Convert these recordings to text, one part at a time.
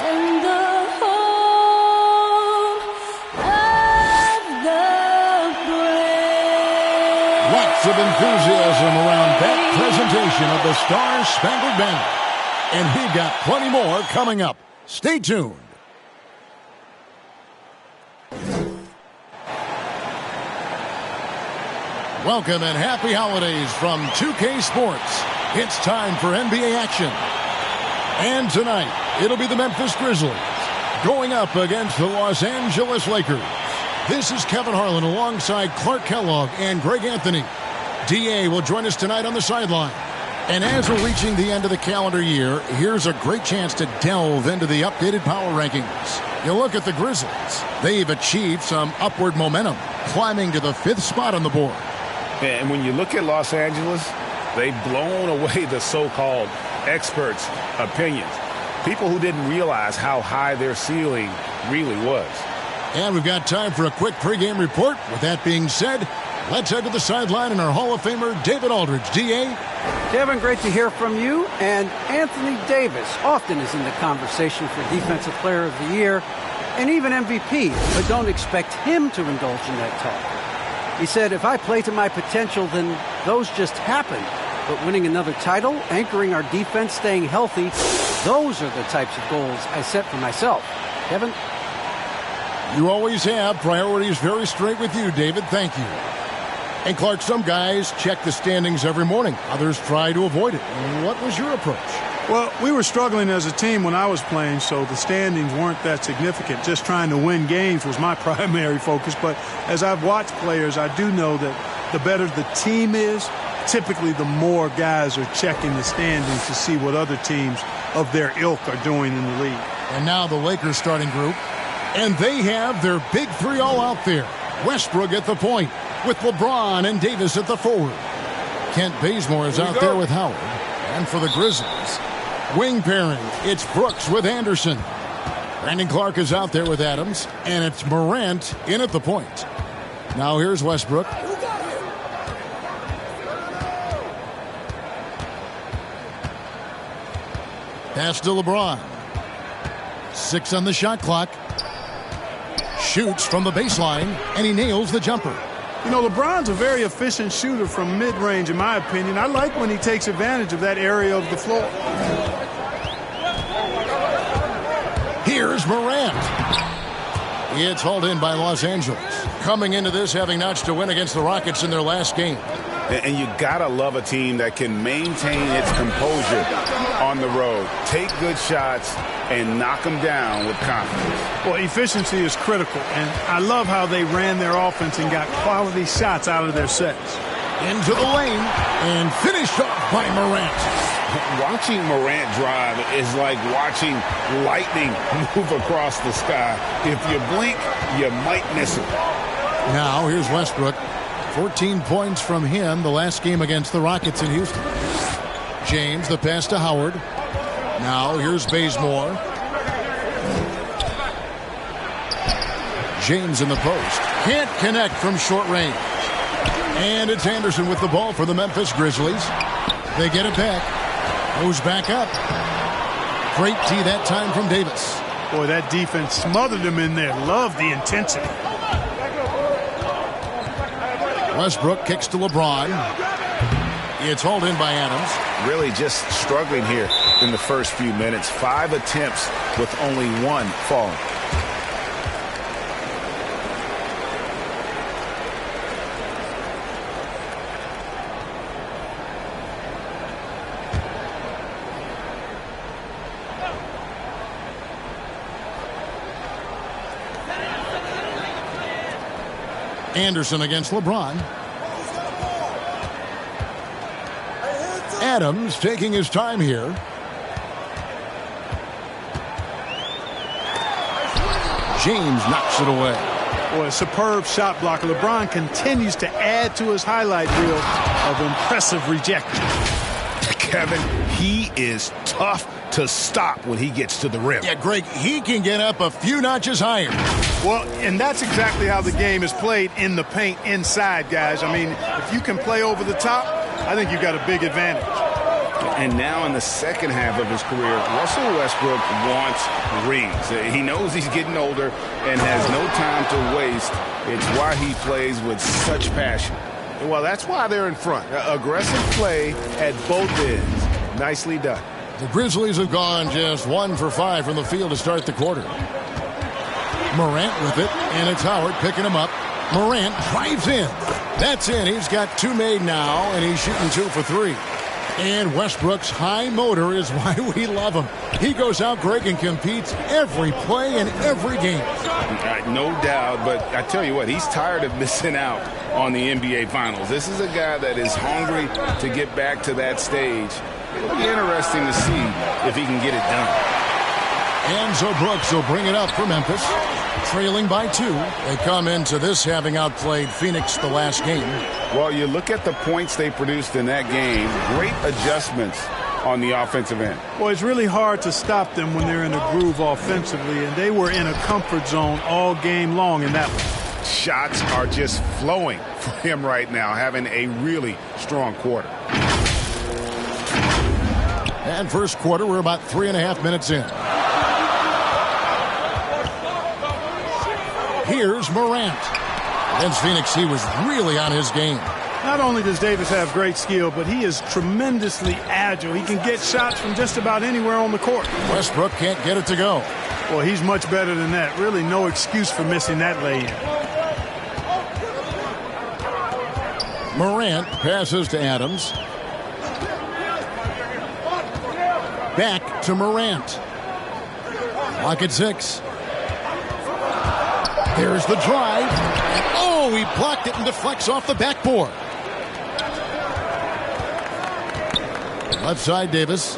in the home of the brave. Lots of enthusiasm around that presentation of the Star-Spangled Banner. And we've got plenty more coming up. Stay tuned. Welcome and happy holidays from 2K Sports. It's time for NBA action. And tonight, it'll be the Memphis Grizzlies going up against the Los Angeles Lakers. This is Kevin Harlan alongside Clark Kellogg and Greg Anthony. DA will join us tonight on the sideline. And as we're reaching the end of the calendar year, here's a great chance to delve into the updated power rankings. You look at the Grizzlies. They've achieved some upward momentum, climbing to the 5th spot on the board. And when you look at Los Angeles, they've blown away the so-called experts' opinions. People who didn't realize how high their ceiling really was. And we've got time for a quick pregame report. With that being said, let's head to the sideline and our Hall of Famer, David Aldridge. D.A.? Kevin, great to hear from you. And Anthony Davis often is in the conversation for Defensive Player of the Year and even MVP, but don't expect him to indulge in that talk. He said, if I play to my potential, then those just happen. But winning another title, anchoring our defense, staying healthy, those are the types of goals I set for myself. Kevin? You always have priorities very straight with you, David. Thank you. And Clark, some guys check the standings every morning. Others try to avoid it. What was your approach? Well, we were struggling as a team when I was playing, so the standings weren't that significant. Just trying to win games was my primary focus. But as I've watched players, I do know that the better the team is, typically the more guys are checking the standings to see what other teams of their ilk are doing in the league. And now the Lakers starting group. And they have their big three all out there. Westbrook at the point, with LeBron and Davis at the forward. Kent Bazemore is out there with Howard. And for the Grizzlies, wing pairing, it's Brooks with Anderson. Brandon Clark is out there with Adams, and it's Morant in at the point. Now here's Westbrook. Pass to LeBron. 6 on the shot clock. Shoots from the baseline, and he nails the jumper. You know, LeBron's a very efficient shooter from mid-range, in my opinion. I like when he takes advantage of that area of the floor. Here's Morant. It's hauled in by Los Angeles. Coming into this, having notched a win against the Rockets in their last game. And you gotta love a team that can maintain its composure on the road, take good shots, and knock them down with confidence. Well, efficiency is critical, and I love how they ran their offense and got quality shots out of their sets. Into the lane, and finished off by Morant. Watching Morant drive is like watching lightning move across the sky. If you blink, you might miss it. Now, here's Westbrook. 14 points from him the last game against the Rockets in Houston. James, the pass to Howard. Now, here's Bazemore. James in the post. Can't connect from short range. And it's Anderson with the ball for the Memphis Grizzlies. They get it back. Goes back up. Great tee that time from Davis. Boy, that defense smothered him in there. Love the intensity. Westbrook kicks to LeBron. It's hauled in by Adams. Really just struggling here in the first few minutes. 5 attempts with only 1 falling. Anderson against LeBron. Adams taking his time here. James knocks it away. Boy, a superb shot blocker. LeBron continues to add to his highlight reel of impressive rejection. Kevin, he is tough to stop when he gets to the rim. Yeah, Greg, he can get up a few notches higher. Well, and that's exactly how the game is played in the paint inside, guys. I mean, if you can play over the top, I think you've got a big advantage. And now in the second half of his career, Russell Westbrook wants rings. He knows he's getting older and has no time to waste. It's why he plays with such passion. Well, that's why they're in front. Aggressive play at both ends. Nicely done. The Grizzlies have gone just 1 for 5 from the field to start the quarter. Morant with it, and it's Howard picking him up. Morant drives in. That's in. He's got 2 made now, and he's shooting 2 for 3. And Westbrook's high motor is why we love him. He goes out, Greg, and competes every play and every game. No doubt, but I tell you what, he's tired of missing out on the NBA Finals. This is a guy that is hungry to get back to that stage. It'll be interesting to see if he can get it done. And so Brooks will bring it up for Memphis, trailing by 2. They come into this having outplayed Phoenix the last game. Well, you look at the points they produced in that game, great adjustments on the offensive end. Well, it's really hard to stop them when they're in a groove offensively, and they were in a comfort zone all game long in that one. Shots are just flowing for him right now, having a really strong quarter. And first quarter, we're about 3.5 minutes in. Here's Morant. Against Phoenix, he was really on his game. Not only does Davis have great skill, but he is tremendously agile. He can get shots from just about anywhere on the court. Westbrook can't get it to go. Well, he's much better than that. Really no excuse for missing that lay-in. Morant passes to Adams. Back to Morant. Clock at 6. There's the drive. Oh, he blocked it and deflects off the backboard. Left side, Davis.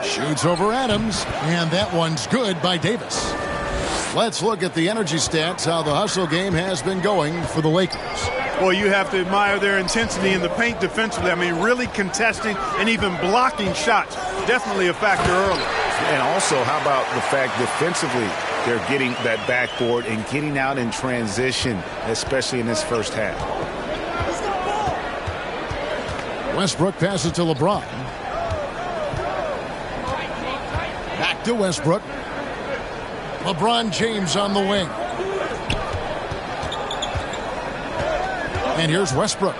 Shoots over Adams, and that one's good by Davis. Let's look at the energy stats, how the hustle game has been going for the Lakers. Well, you have to admire their intensity in the paint defensively. I mean, really contesting and even blocking shots. Definitely a factor early. And also, how about the fact defensively they're getting that backboard and getting out in transition, especially in this first half. Westbrook passes to LeBron. Back to Westbrook. LeBron James on the wing. And here's Westbrook.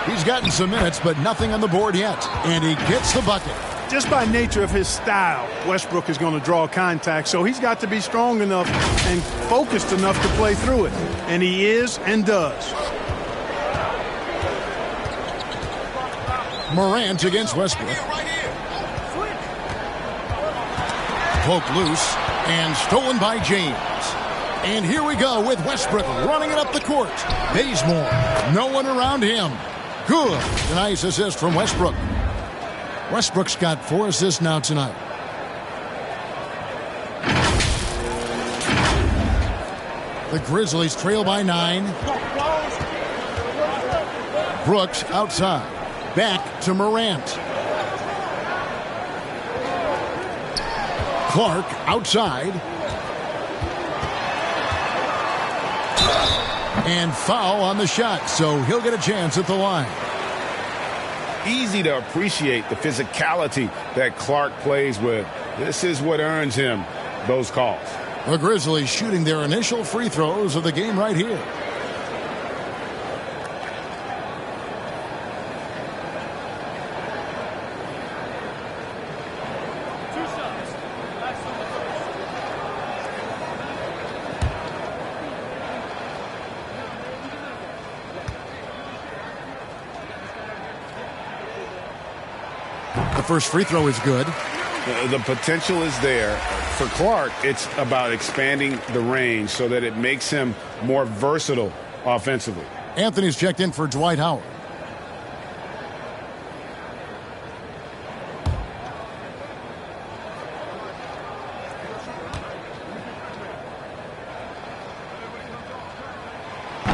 He's gotten some minutes, but nothing on the board yet. And he gets the bucket. Just by nature of his style, Westbrook is going to draw contact, so he's got to be strong enough and focused enough to play through it. And he is and does. Morant against Westbrook. Poke loose and stolen by James. And here we go with Westbrook running it up the court. Bazemore, no one around him. Good. A nice assist from Westbrook. Westbrook's got 4 assists now tonight. The Grizzlies trail by 9. Brooks outside. Back to Morant. Clark outside. And foul on the shot, so he'll get a chance at the line. Easy to appreciate the physicality that Clark plays with. This is what earns him those calls. The Grizzlies shooting their initial free throws of the game right here. The first free throw is good. The potential is there. For Clark, it's about expanding the range so that it makes him more versatile offensively. Anthony's checked in for Dwight Howard.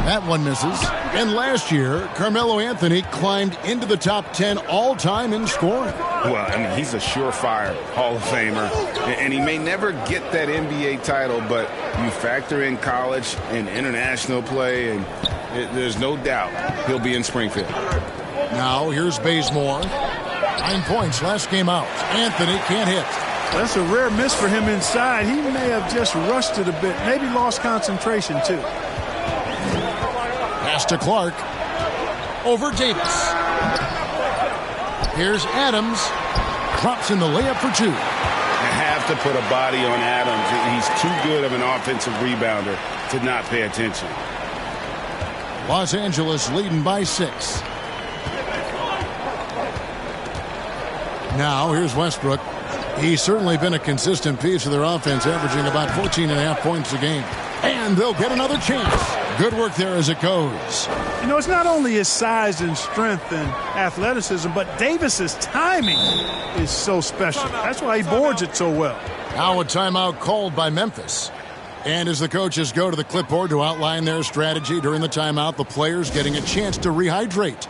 That one misses. And last year, Carmelo Anthony climbed into the top 10 all-time in scoring. Well, I mean, he's a surefire Hall of Famer, and he may never get that NBA title, but you factor in college and international play, and There's no doubt he'll be in Springfield. Now here's Bazemore. 9 points last game out. Anthony can't hit. That's a rare miss for him inside. He may have just rushed it a bit. Maybe lost concentration, too. Pass to Clark. Over Davis. Here's Adams. Drops in the layup for 2. You have to put a body on Adams. He's too good of an offensive rebounder to not pay attention. Los Angeles leading by 6. Now here's Westbrook. He's certainly been a consistent piece of their offense, averaging about 14.5 points a game. And they'll get another chance. Good work there as it goes. You know, it's not only his size and strength and athleticism, but Davis's timing is so special. That's why he boards it so well. Now a timeout called by Memphis. And as the coaches go to the clipboard to outline their strategy during the timeout, the players getting a chance to rehydrate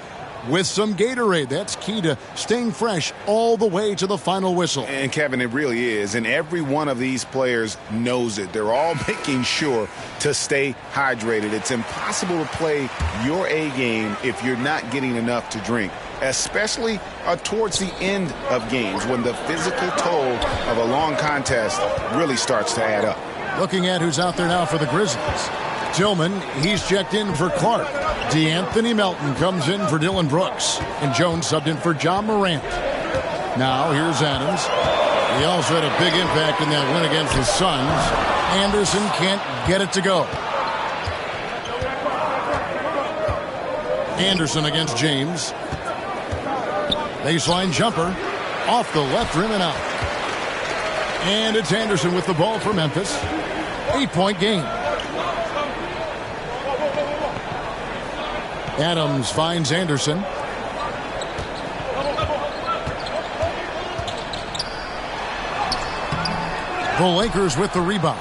with some Gatorade. That's key to staying fresh all the way to the final whistle. And, Kevin, it really is. And every one of these players knows it. They're all making sure to stay hydrated. It's impossible to play your A game if you're not getting enough to drink, especially towards the end of games when the physical toll of a long contest really starts to add up. Looking at who's out there now for the Grizzlies. Tillman, he's checked in for Clark. DeAnthony Melton comes in for Dylan Brooks. And Jones subbed in for John Morant. Now here's Adams. He also had a big impact in that win against the Suns. Anderson can't get it to go. Anderson against James. Baseline jumper. Off the left rim and out. And it's Anderson with the ball for Memphis. 8-point game. Adams finds Anderson. The Lakers with the rebound.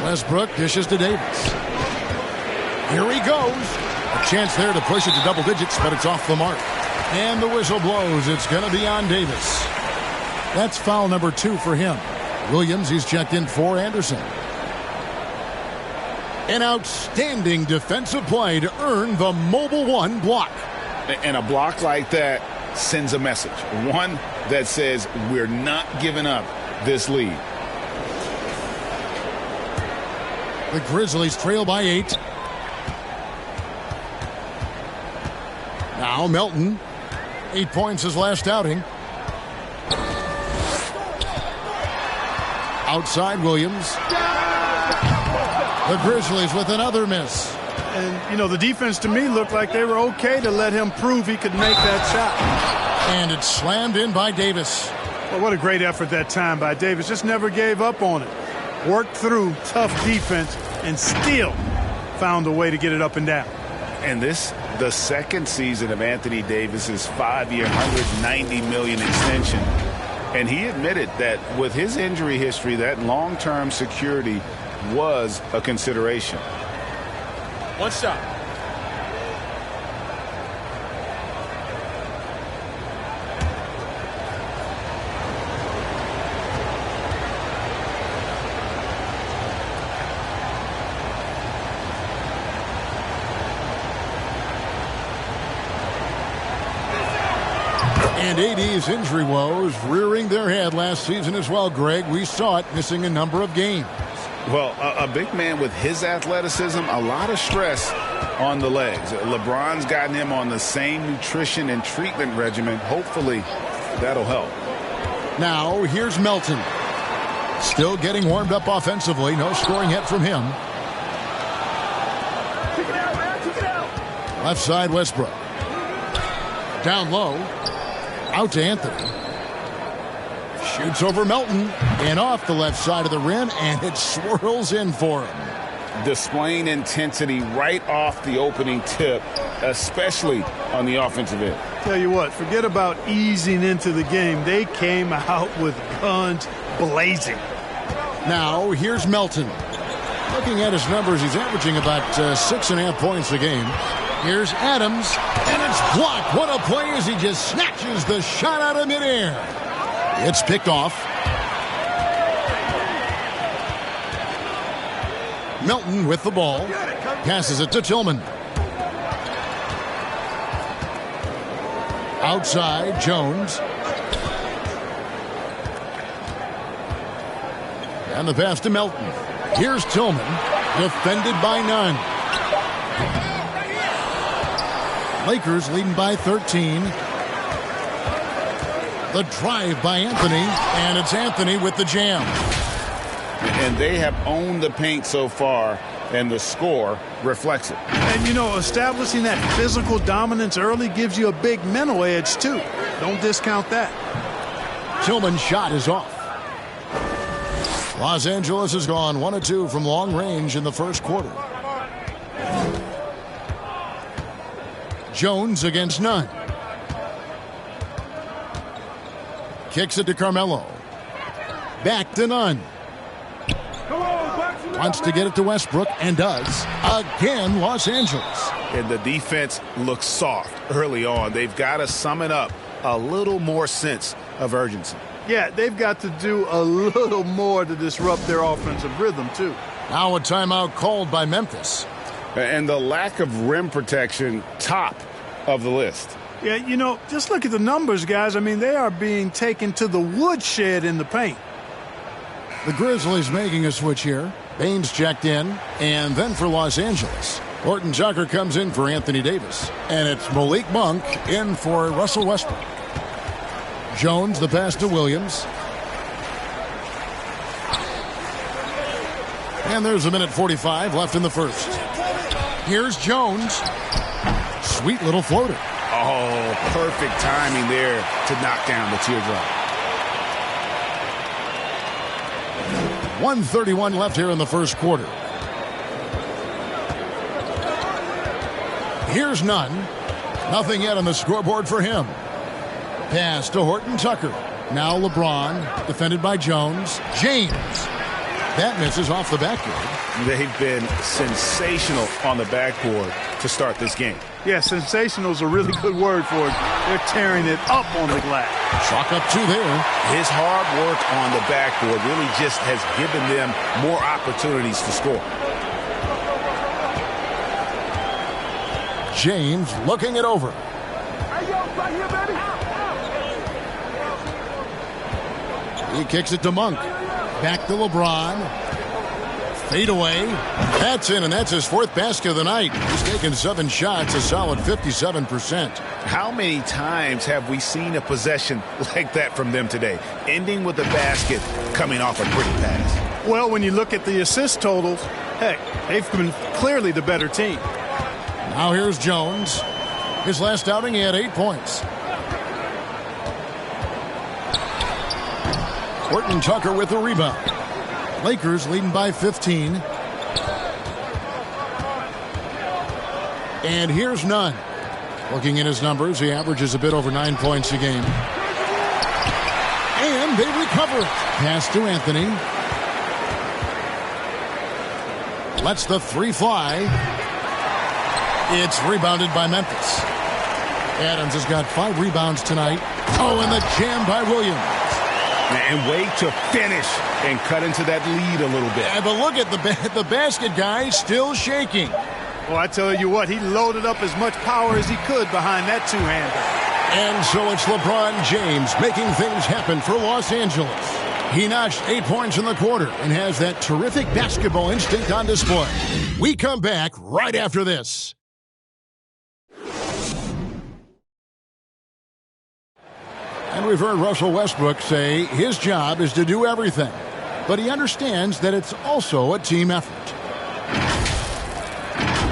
Westbrook dishes to Davis. Here he goes. A chance there to push it to double digits, but it's off the mark. And the whistle blows. It's going to be on Davis. That's foul number 2 for him. Williams, he's checked in for Anderson. An outstanding defensive play to earn the Mobile One block. And a block like that sends a message. One that says we're not giving up this lead. The Grizzlies trail by 8. Now Melton. 8 points his last outing. Outside Williams. The Grizzlies with another miss. And, you know, the defense to me looked like they were okay to let him prove he could make that shot. And it's slammed in by Davis. Well, what a great effort that time by Davis. Just never gave up on it. Worked through tough defense and still found a way to get it up and down. And this, the second season of Anthony Davis's 5-year, $190 million extension. And he admitted that with his injury history, that long-term security was a consideration. One shot. And AD's injury woes rearing their head last season as well, Greg. We saw it, missing a number of games. Well, a big man with his athleticism, a lot of stress on the legs. LeBron's gotten him on the same nutrition and treatment regimen. Hopefully, that'll help. Now, here's Melton. Still getting warmed up offensively. No scoring yet from him. Left side, Westbrook. Down low. Out to Anthony. Shoots over Melton. And off the left side of the rim, and it swirls in for him. Displaying intensity right off the opening tip, especially on the offensive end. Tell you what, forget about easing into the game. They came out with guns blazing. Now, here's Melton. Looking at his numbers, he's averaging about 6.5 points a game. Here's Adams, and it's blocked. What a play as he just snatches the shot out of midair. It's picked off. Melton with the ball. Passes it to Tillman. Outside, Jones. And the pass to Melton. Here's Tillman. Defended by none. Lakers leading by 13. The drive by Anthony. And it's Anthony with the jam. And they have owned the paint so far, and the score reflects it. And, you know, establishing that physical dominance early gives you a big mental edge, too. Don't discount that. Tillman's shot is off. Los Angeles has gone 1 of 2 from long range in the first quarter. Jones against none. Kicks it to Carmelo. Back to none. Wants to get it to Westbrook, and does. Again, Los Angeles. And the defense looks soft early on. They've got to summon up a little more sense of urgency. Yeah, they've got to do a little more to disrupt their offensive rhythm, too. Now a timeout called by Memphis. And the lack of rim protection, top of the list. Yeah, you know, just look at the numbers, guys. I mean, they are being taken to the woodshed in the paint. The Grizzlies making a switch here. Baines checked in, and then for Los Angeles, Horton Tucker comes in for Anthony Davis. And it's Malik Monk in for Russell Westbrook. Jones, the pass to Williams. And there's a minute 45 left in the first. Here's Jones. Sweet little floater. Oh, perfect timing there to knock down the teardrop. 1:31 left here in the first quarter. Here's none. Nothing yet on the scoreboard for him. Pass to Horton Tucker. Now LeBron, defended by Jones. James. That misses off the backboard. They've been sensational on the backboard to start this game. Yeah, sensational is a really good word for it. They're tearing it up on the glass. Chalk up 2 there. His hard work on the backboard really just has given them more opportunities to score. James looking it over. He kicks it to Monk. Back to LeBron. Fade away. That's in, and that's his 4th basket of the night. He's taken 7 shots, a solid 57%. How many times have we seen a possession like that from them today, ending with a basket coming off a pretty pass? Well, when you look at the assist totals, heck, they've been clearly the better team. Now here's Jones. His last outing, he had 8 points. Horton Tucker with the rebound. Lakers leading by 15. And here's none. Looking at his numbers, he averages a bit over 9 points a game. And they recover it. Pass to Anthony. Lets the 3 fly. It's rebounded by Memphis. Adams has got 5 rebounds tonight. Oh, and the jam by Williams. And wait to finish and cut into that lead a little bit. Yeah, but look at the basket guy still shaking. Well, I tell you what, he loaded up as much power as he could behind that two-hander. And so it's LeBron James making things happen for Los Angeles. He notched 8 points in the quarter and has that terrific basketball instinct on display. We come back right after this. And we've heard Russell Westbrook say his job is to do everything. But he understands that it's also a team effort.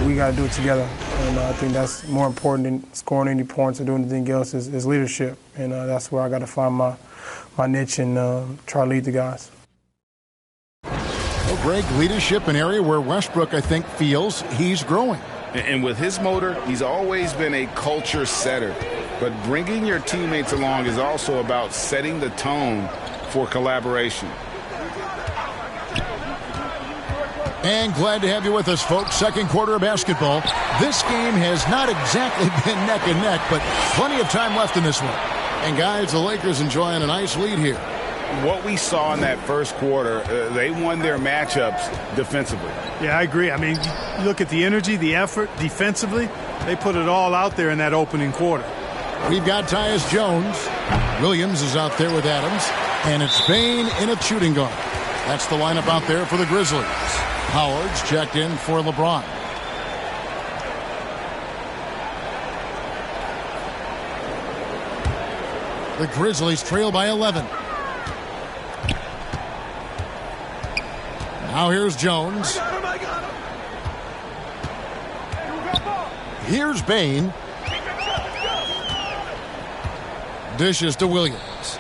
We got to do it together. And I think that's more important than scoring any points or doing anything else is leadership. And that's where I got to find my niche and try to lead the guys. Well, Greg, leadership, an area where Westbrook, I think, feels he's growing. And with his motor, he's always been a culture setter. But bringing your teammates along is also about setting the tone for collaboration. And glad to have you with us, folks. Second quarter of basketball. This game has not exactly been neck and neck, but plenty of time left in this one. And guys, the Lakers enjoying a nice lead here. what we saw in that first quarter, they won their matchups defensively. Yeah, I agree. I mean, you look at the energy, the effort defensively. They put it all out there in that opening quarter. We've got Tyus Jones. Williams is out there with Adams. And it's Bane in a shooting guard. That's the lineup out there for the Grizzlies. Howard's checked in for LeBron. The Grizzlies trail by 11. Now here's Jones. Here's Bane. Dishes to Williams.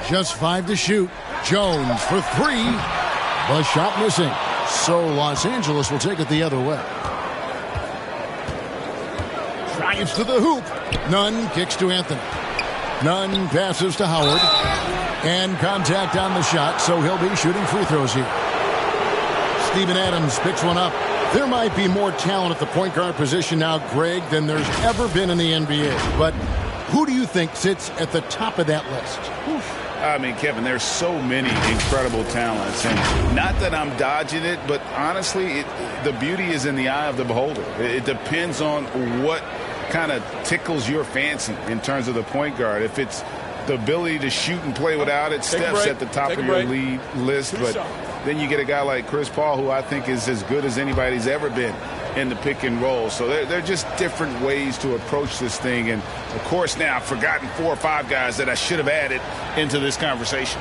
Just 5 to shoot. Jones for 3. The shot missing. So Los Angeles will take it the other way. Drives to the hoop. Nunn kicks to Anthony. Nunn passes to Howard. And contact on the shot, so he'll be shooting free throws here. Steven Adams picks one up. There might be more talent at the point guard position now, Greg, than there's ever been in the NBA. But who do you think sits at the top of that list? I mean, Kevin, there's so many incredible talents. And not that I'm dodging it, but honestly, the beauty is in the eye of the beholder. It depends on what kind of tickles your fancy in terms of the point guard. If it's the ability to shoot and play without it, Steph's at the top of your lead list. But then you get a guy like Chris Paul, who I think is as good as anybody's ever been in the pick and roll. So they're just different ways to approach this thing. And, of course, now I've forgotten 4 or 5 guys that I should have added into this conversation.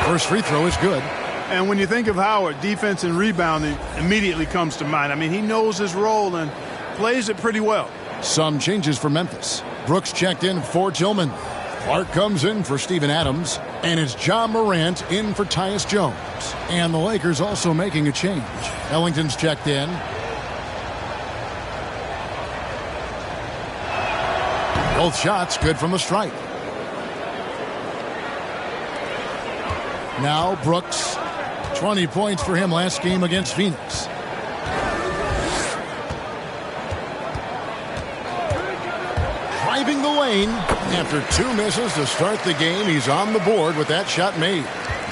First free throw is good. And when you think of Howard, defense and rebounding immediately comes to mind. I mean, he knows his role and plays it pretty well. Some changes for Memphis. Brooks checked in for Tillman. Clark comes in for Steven Adams. And it's John Morant in for Tyus Jones. And the Lakers also making a change. Ellington's checked in. Both shots good from the stripe. Now Brooks. 20 points for him last game against Phoenix. Driving the lane. After 2 misses to start the game, he's on the board with that shot made.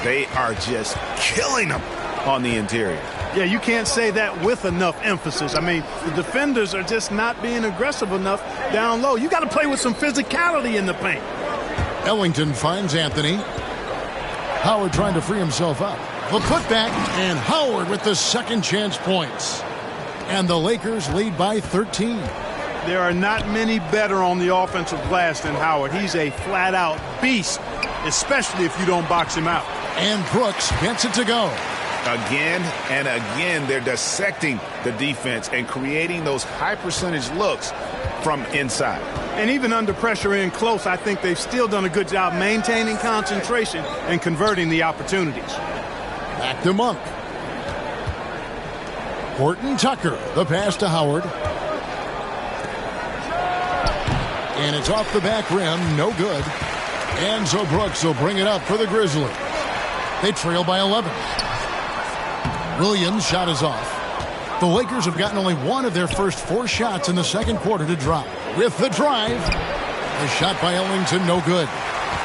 They are just killing them on the interior. Yeah, you can't say that with enough emphasis. I mean, the defenders are just not being aggressive enough down low. You got to play with some physicality in the paint. Ellington finds Anthony. Howard trying to free himself up. The putback, and Howard with the second chance points. And the Lakers lead by 13. There are not many better on the offensive glass than Howard. He's a flat-out beast, especially if you don't box him out. And Brooks gets it to go. Again and again, they're dissecting the defense and creating those high-percentage looks from inside. And even under pressure in close, I think they've still done a good job maintaining concentration and converting the opportunities. Back to Monk. Horton Tucker, the pass to Howard. And it's off the back rim, no good. And so Brooks will bring it up for the Grizzlies. They trail by 11. Williams' shot is off. The Lakers have gotten only 1 of their first 4 shots in the second quarter to drop. With the drive, the shot by Ellington, no good.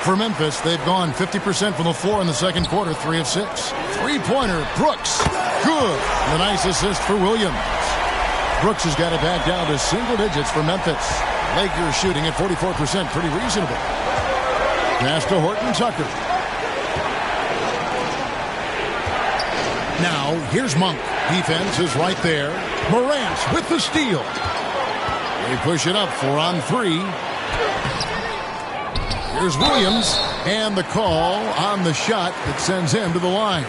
For Memphis, they've gone 50% from the floor in the second quarter, 3 of 6. Three-pointer, Brooks, good. The nice assist for Williams. Brooks has got it back down to single digits for Memphis. Lakers shooting at 44%, pretty reasonable. Pass to Horton Tucker. Now, here's Monk. Defense is right there. Morant with the steal. They push it up 4 on 3. Here's Williams, and the call on the shot that sends him to the line.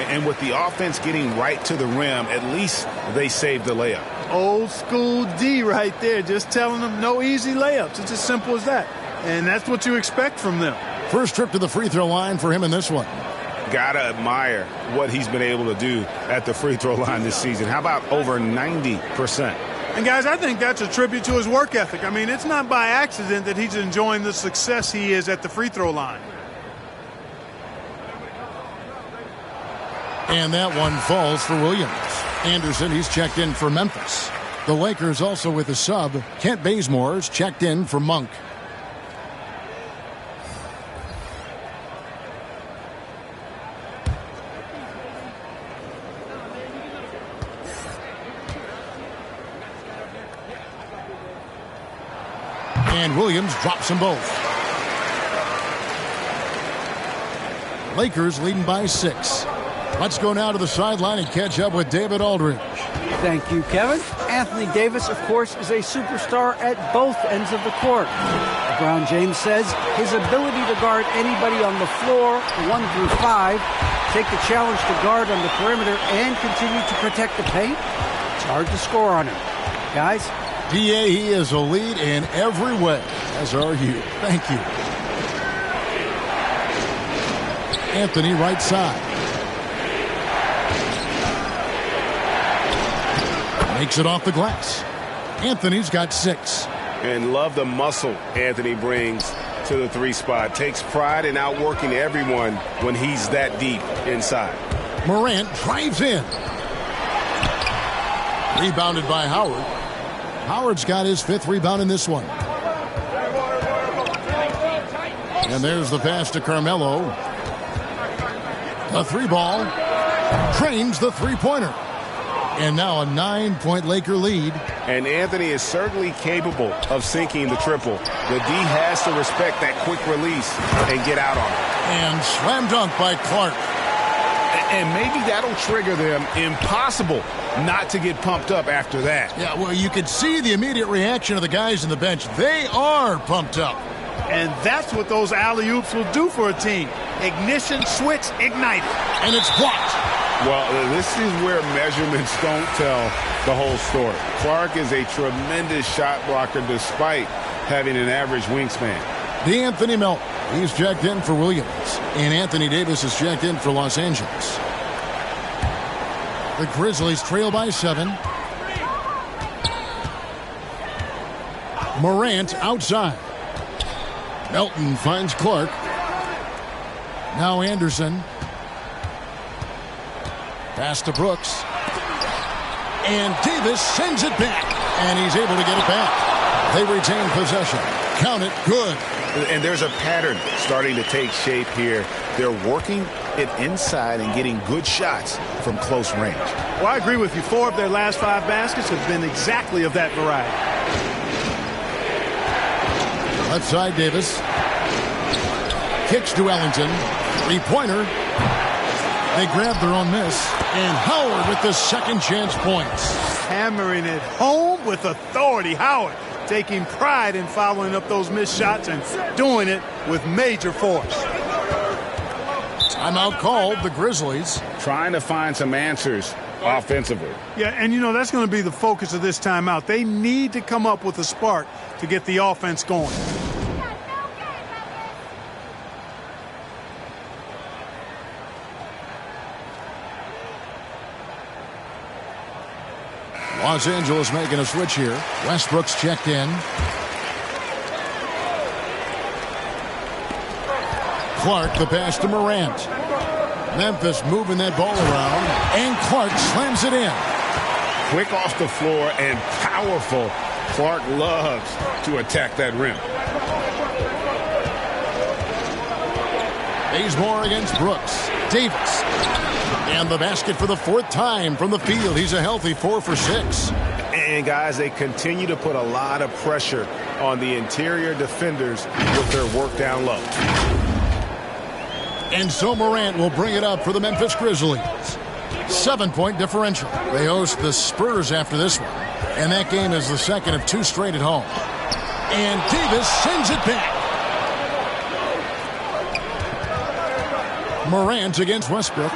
And with the offense getting right to the rim, at least they saved the layup. Old school D right there, just telling them no easy layups. It's as simple as that. And that's what you expect from them. First trip to the free throw line for him in this one. Gotta admire what he's been able to do at the free throw line this season. How about over 90%? And, guys, I think that's a tribute to his work ethic. I mean, it's not by accident that he's enjoying the success he is at the free throw line. And that one falls for Williams. Anderson, he's checked in for Memphis. The Lakers also with a sub. Kent Bazemore's checked in for Monk. And Williams drops them both. Lakers leading by 6. Let's go now to the sideline and catch up with David Aldridge. Thank you, Kevin. Anthony Davis, of course, is a superstar at both ends of the court. LeBron James says his ability to guard anybody on the floor, 1 through 5, take the challenge to guard on the perimeter, and continue to protect the paint, it's hard to score on him. Guys? DA, he is a lead in every way, as are you. Thank you. Anthony, right side. Makes it off the glass. Anthony's got 6. And love the muscle Anthony brings to the 3 spot. Takes pride in outworking everyone when he's that deep inside. Morant drives in. Rebounded by Howard. Howard's got his 5th rebound in this one. And there's the pass to Carmelo. The 3 ball. Trains the 3-pointer. And now a 9-point Laker lead. And Anthony is certainly capable of sinking the triple. The D has to respect that quick release and get out on it. And slam dunk by Clark. And maybe that'll trigger them. Impossible not to get pumped up after that. Yeah, well, you could see the immediate reaction of the guys on the bench. They are pumped up. And that's what those alley-oops will do for a team. Ignition, switch, ignite. And it's blocked. Well, this is where measurements don't tell the whole story. Clark is a tremendous shot blocker despite having an average wingspan. DeAnthony Melton, he's checked in for Williams. And Anthony Davis is checked in for Los Angeles. The Grizzlies trail by 7. Morant outside. Melton finds Clark. Now Anderson. Pass to Brooks. And Davis sends it back. And he's able to get it back. They retain possession. Count it. Good. And there's a pattern starting to take shape here. They're working it inside and getting good shots from close range. Well, I agree with you. 4 of their last 5 baskets have been exactly of that variety. Left side, Davis. Kicks to Ellington. 3-pointer. They grab their own miss. And Howard with the second chance points. Hammering it home with authority. Howard taking pride in following up those missed shots and doing it with major force. Timeout called, the Grizzlies. Trying to find some answers offensively. Yeah, and you know, that's going to be the focus of this timeout. They need to come up with a spark to get the offense going. Los Angeles making a switch here. Westbrook's checked in. Clark, the pass to Morant. Memphis moving that ball around. And Clark slams it in. Quick off the floor and powerful. Clark loves to attack that rim. Bazemore against Brooks. Davis. And the basket for the 4th time from the field. He's a healthy 4 for 6. And, guys, they continue to put a lot of pressure on the interior defenders with their work down low. And so Morant will bring it up for the Memphis Grizzlies. 7-point differential. They host the Spurs after this one. And that game is the second of 2 straight at home. And Davis sends it back. Morant against Westbrook.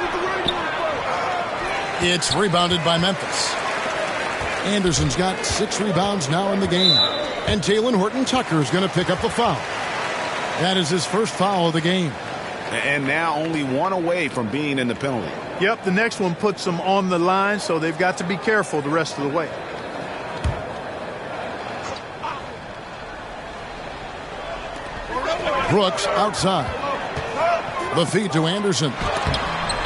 It's rebounded by Memphis. Anderson's got 6 rebounds now in the game. And Talen Horton-Tucker is going to pick up the foul. That is his first foul of the game. And now only 1 away from being in the penalty. Yep, the next one puts them on the line, so they've got to be careful the rest of the way. Brooks outside. The feed to Anderson.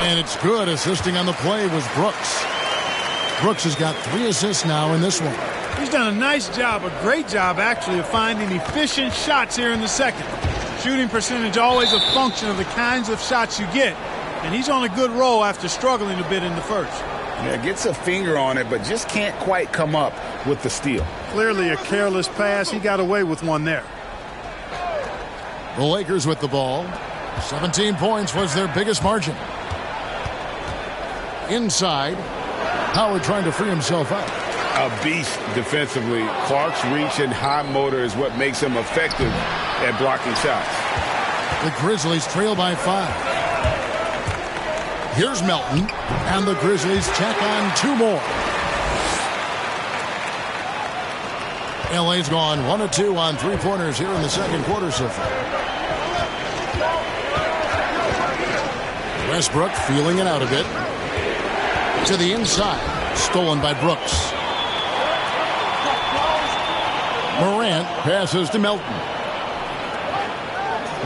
And it's good. Assisting on the play was Brooks. Brooks has got 3 assists now in this one. He's done a nice job, a great job actually, of finding efficient shots here in the second. Shooting percentage always a function of the kinds of shots you get, and he's on a good roll after struggling a bit in the first. Yeah, gets a finger on it, but just can't quite come up with the steal. Clearly a careless pass. He got away with one there. The Lakers with the ball. 17 points was their biggest margin. Inside, Howard trying to free himself up. A beast defensively. Clark's reach and high motor is what makes him effective at blocking shots. The Grizzlies trail by 5. Here's Melton, and the Grizzlies check on 2 more. LA's gone 1 of 2 on 3-pointers here in the second quarter so far. Westbrook feeling it out a bit. To the inside, stolen by Brooks. Morant passes to Melton.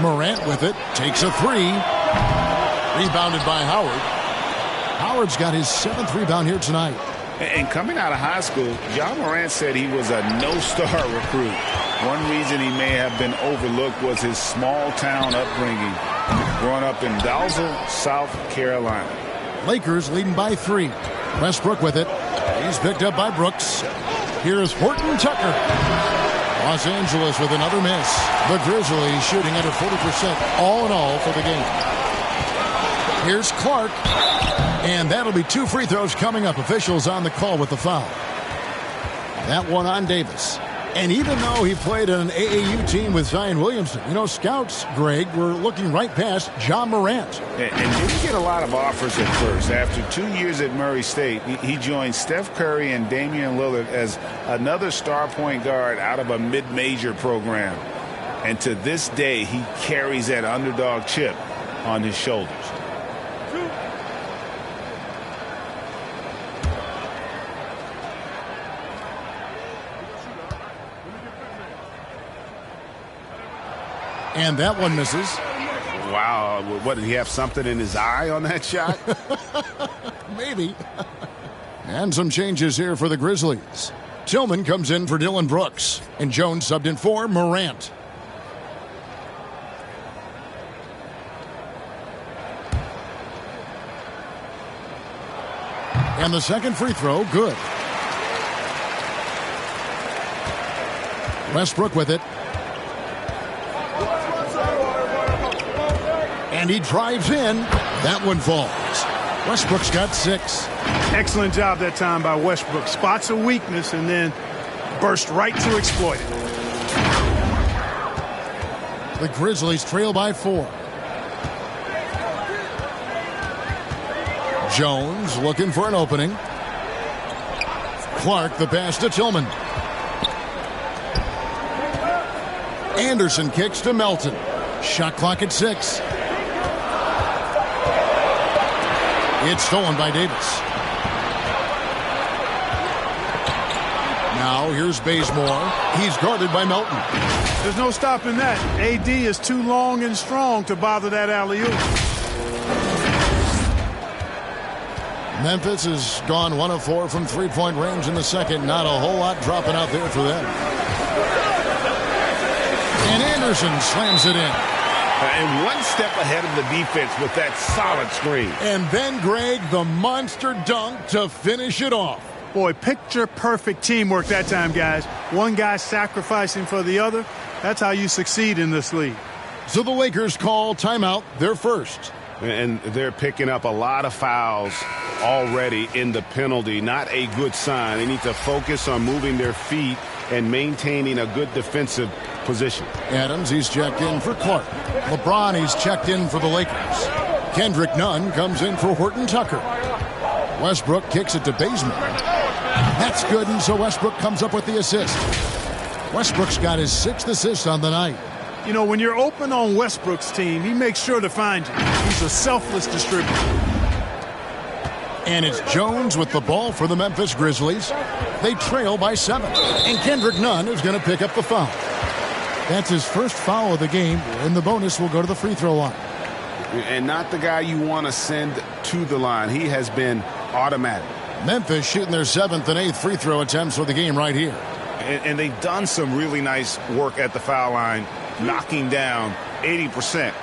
Morant with it, takes a 3. Rebounded by Howard. Howard's got his 7th rebound here tonight. And coming out of high school, John Morant said he was a no-star recruit. One reason he may have been overlooked was his small-town upbringing, growing up in Dalzell, South Carolina. Lakers leading by 3. Westbrook with it. He's picked up by Brooks. Here's Horton Tucker. Los Angeles with another miss. The Grizzlies shooting under 40% all in all for the game. Here's Clark. And that'll be 2 free throws coming up. Officials on the call with the foul. That one on Davis. And even though he played on an AAU team with Zion Williamson, you know, scouts, Greg, were looking right past John Morant. And didn't get a lot of offers at first. After 2 years at Murray State, he joined Steph Curry and Damian Lillard as another star point guard out of a mid-major program. And to this day, he carries that underdog chip on his shoulders. And that one misses. Wow. What, did he have something in his eye on that shot? Maybe. And some changes here for the Grizzlies. Tillman comes in for Dillon Brooks. And Jones subbed in for Morant. And the second free throw, good. Westbrook with it. And he drives in. That one falls. Westbrook's got 6. Excellent job that time by Westbrook. Spots a weakness and then burst right to exploit it. The Grizzlies trail by 4. Jones looking for an opening. Clark the pass to Tillman. Anderson kicks to Melton. Shot clock at 6. It's stolen by Davis. Now here's Bazemore. He's guarded by Melton. There's no stopping that. AD is too long and strong to bother that alley-oop. Memphis has gone 1 of 4 from 3-point range in the second. Not a whole lot dropping out there for them. And Anderson slams it in. And one step ahead of the defense with that solid screen. And then, Greg, the monster dunk to finish it off. Boy, picture-perfect teamwork that time, guys. One guy sacrificing for the other. That's how you succeed in this league. So the Lakers call timeout, their first. And they're picking up a lot of fouls already in the penalty. Not a good sign. They need to focus on moving their feet and maintaining a good defensive position. Adams, he's checked in for Clark. Lebron, he's checked in for the Lakers. Kendrick Nunn comes in for Horton Tucker. Westbrook kicks it to Bazemore. That's good, and so Westbrook comes up with the assist. Westbrook's got his 6th assist on the night. You know, when you're open on Westbrook's team, he makes sure to find you. He's a selfless distributor. And it's Jones with the ball for the Memphis Grizzlies. They trail by 7. And Kendrick Nunn is going to pick up the foul. That's his first foul of the game, and the bonus will go to the free throw line. And not the guy you want to send to the line. He has been automatic. Memphis shooting their 7th and 8th free throw attempts for the game right here. And they've done some really nice work at the foul line, knocking down 80%.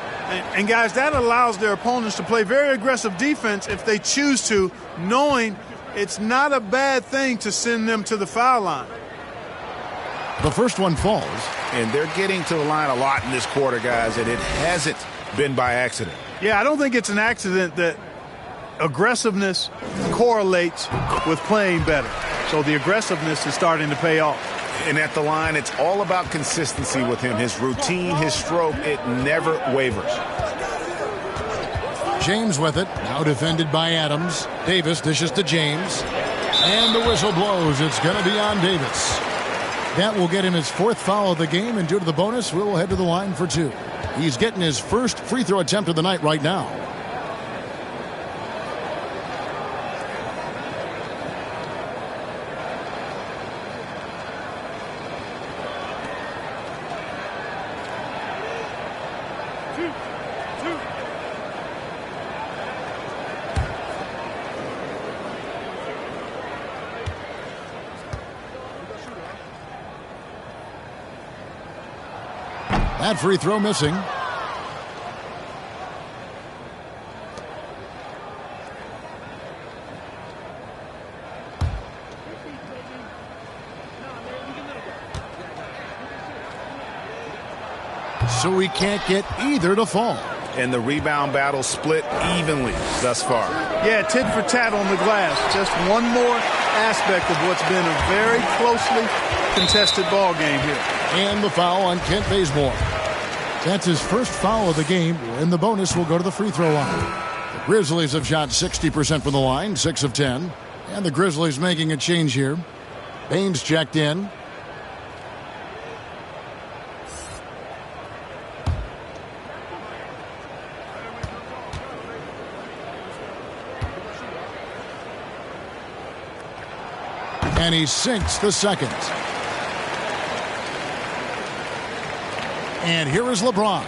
And guys, that allows their opponents to play very aggressive defense if they choose to, knowing it's not a bad thing to send them to the foul line. The first one falls. And they're getting to the line a lot in this quarter, guys, and it hasn't been by accident. Yeah, I don't think it's an accident that aggressiveness correlates with playing better. So the aggressiveness is starting to pay off. And at the line, it's all about consistency with him. His routine, his stroke, it never wavers. James with it. Now defended by Adams. Davis dishes to James. And the whistle blows. It's going to be on Davis. That will get him his 4th foul of the game, and due to the bonus, we'll head to the line for 2. He's getting his first free throw attempt of the night right now. That free throw missing. So we can't get either to fall. And the rebound battle split evenly thus far. Yeah, tit for tat on the glass. Just one more aspect of what's been a very closely contested ball game here. And the foul on Kent Bazemore. That's his first foul of the game, and the bonus will go to the free throw line. The Grizzlies have shot 60% from the line, 6 of 10. And the Grizzlies making a change here. Baines checked in. And he sinks the second. And here is LeBron.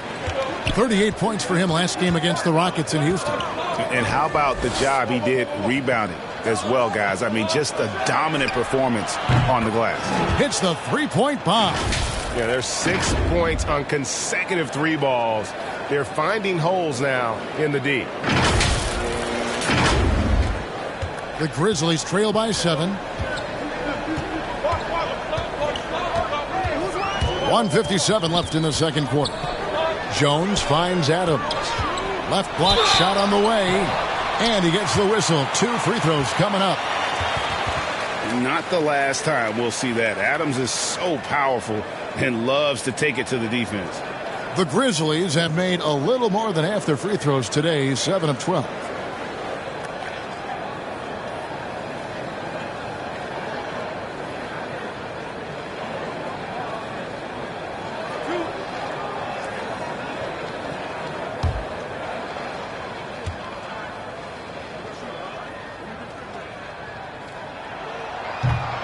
38 points for him last game against the Rockets in Houston. And how about the job he did rebounding as well, guys? I mean, just a dominant performance on the glass. Hits the three-point bomb. Yeah, there's 6 points on consecutive 3 balls. They're finding holes now in the D. The Grizzlies trail by 7. 1:57 left in the second quarter. Jones finds Adams. Left block shot on the way. And he gets the whistle. 2 free throws coming up. Not the last time we'll see that. Adams is so powerful and loves to take it to the defense. The Grizzlies have made a little more than half their free throws today, 7 of 12.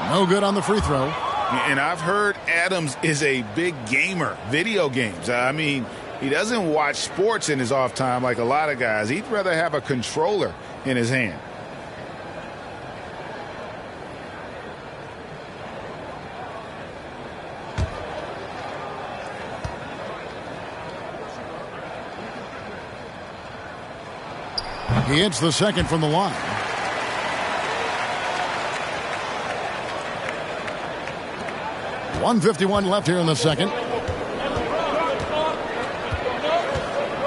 No good on the free throw. And I've heard Adams is a big gamer, video games. I mean, he doesn't watch sports in his off time like a lot of guys. He'd rather have a controller in his hand. He hits the second from the line. .151 left here in the second.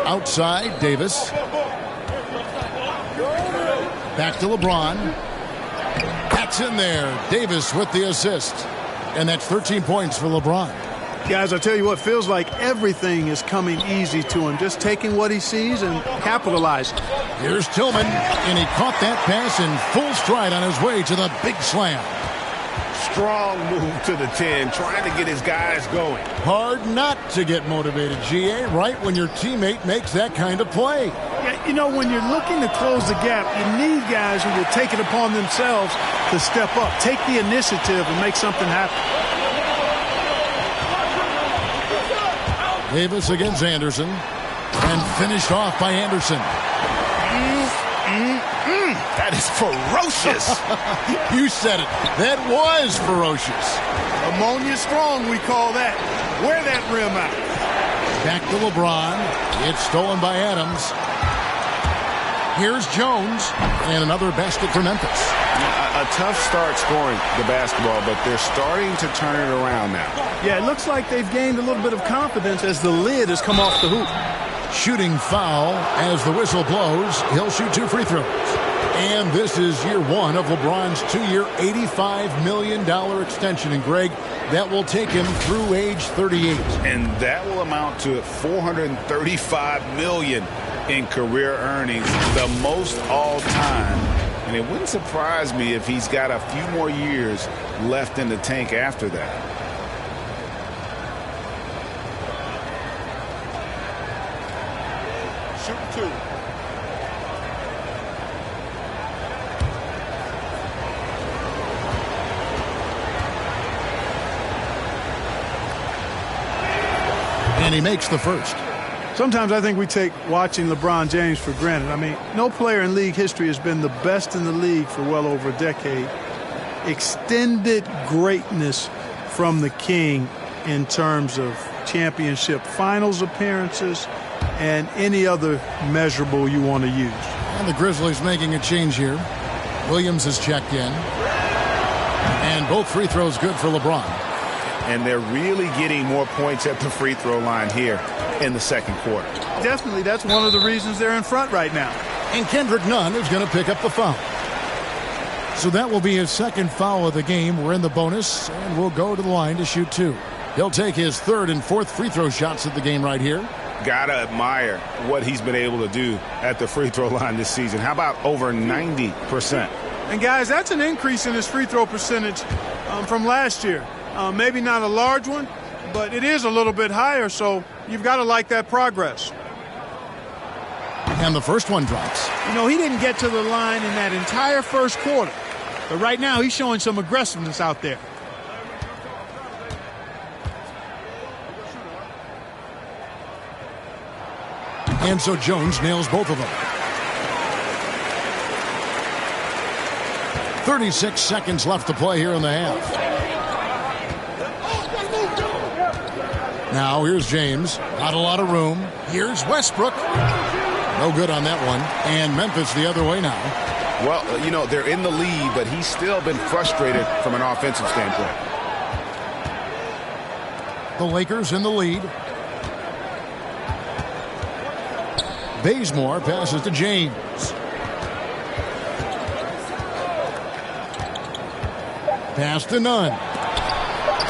Outside, Davis. Back to LeBron. That's in there. Davis with the assist. And that's 13 points for LeBron. Guys, I tell you what, feels like everything is coming easy to him. Just taking what he sees and capitalizing. Here's Tillman, and he caught that pass in full stride on his way to the big slam. Strong move to the 10, trying to get his guys going. Hard not to get motivated, GA, right when your teammate makes that kind of play. Yeah, you know, when you're looking to close the gap, you need guys who will take it upon themselves to step up, take the initiative, and make something happen. Davis against Anderson, and finished off by Anderson. That is ferocious. You said it. That was ferocious. Ammonia strong, we call that. Wear that rim out. Back to LeBron. It's stolen by Adams. Here's Jones. And another basket for Memphis. A tough start scoring the basketball, but they're starting to turn it around now. Yeah, it looks like they've gained a little bit of confidence as the lid has come off the hoop. Shooting foul as the whistle blows. He'll shoot 2 free throws. And this is year 1 of LeBron's 2-year, $85 million extension. And, Greg, that will take him through age 38. And that will amount to $435 million in career earnings, the most all time. And it wouldn't surprise me if he's got a few more years left in the tank after that. Shoot 2. And he makes the first. Sometimes I think we take watching LeBron James for granted. I mean, no player in league history has been the best in the league for well over a decade. Extended greatness from the king in terms of championship finals appearances and any other measurable you want to use. And the Grizzlies making a change here. Williams has checked in. And both free throws good for LeBron. And they're really getting more points at the free throw line here in the second quarter. Definitely, that's one of the reasons they're in front right now. And Kendrick Nunn is going to pick up the foul. So that will be his second foul of the game. We're in the bonus, and we'll go to the line to shoot 2. He'll take his 3rd and 4th free throw shots of the game right here. Gotta admire what he's been able to do at the free throw line this season. How about over 90%? And, guys, that's an increase in his free throw percentage from last year. Maybe not a large one, but it is a little bit higher, so you've got to like that progress. And the first one drops. You know, he didn't get to the line in that entire first quarter, but right now he's showing some aggressiveness out there. And so Jones nails both of them. 36 seconds left to play here in the half. Now here's James. Not a lot of room. Here's Westbrook. No good on that one. And Memphis the other way now. Well, you know, they're in the lead, but he's still been frustrated from an offensive standpoint. The Lakers in the lead. Bazemore passes to James. Pass to Nunn.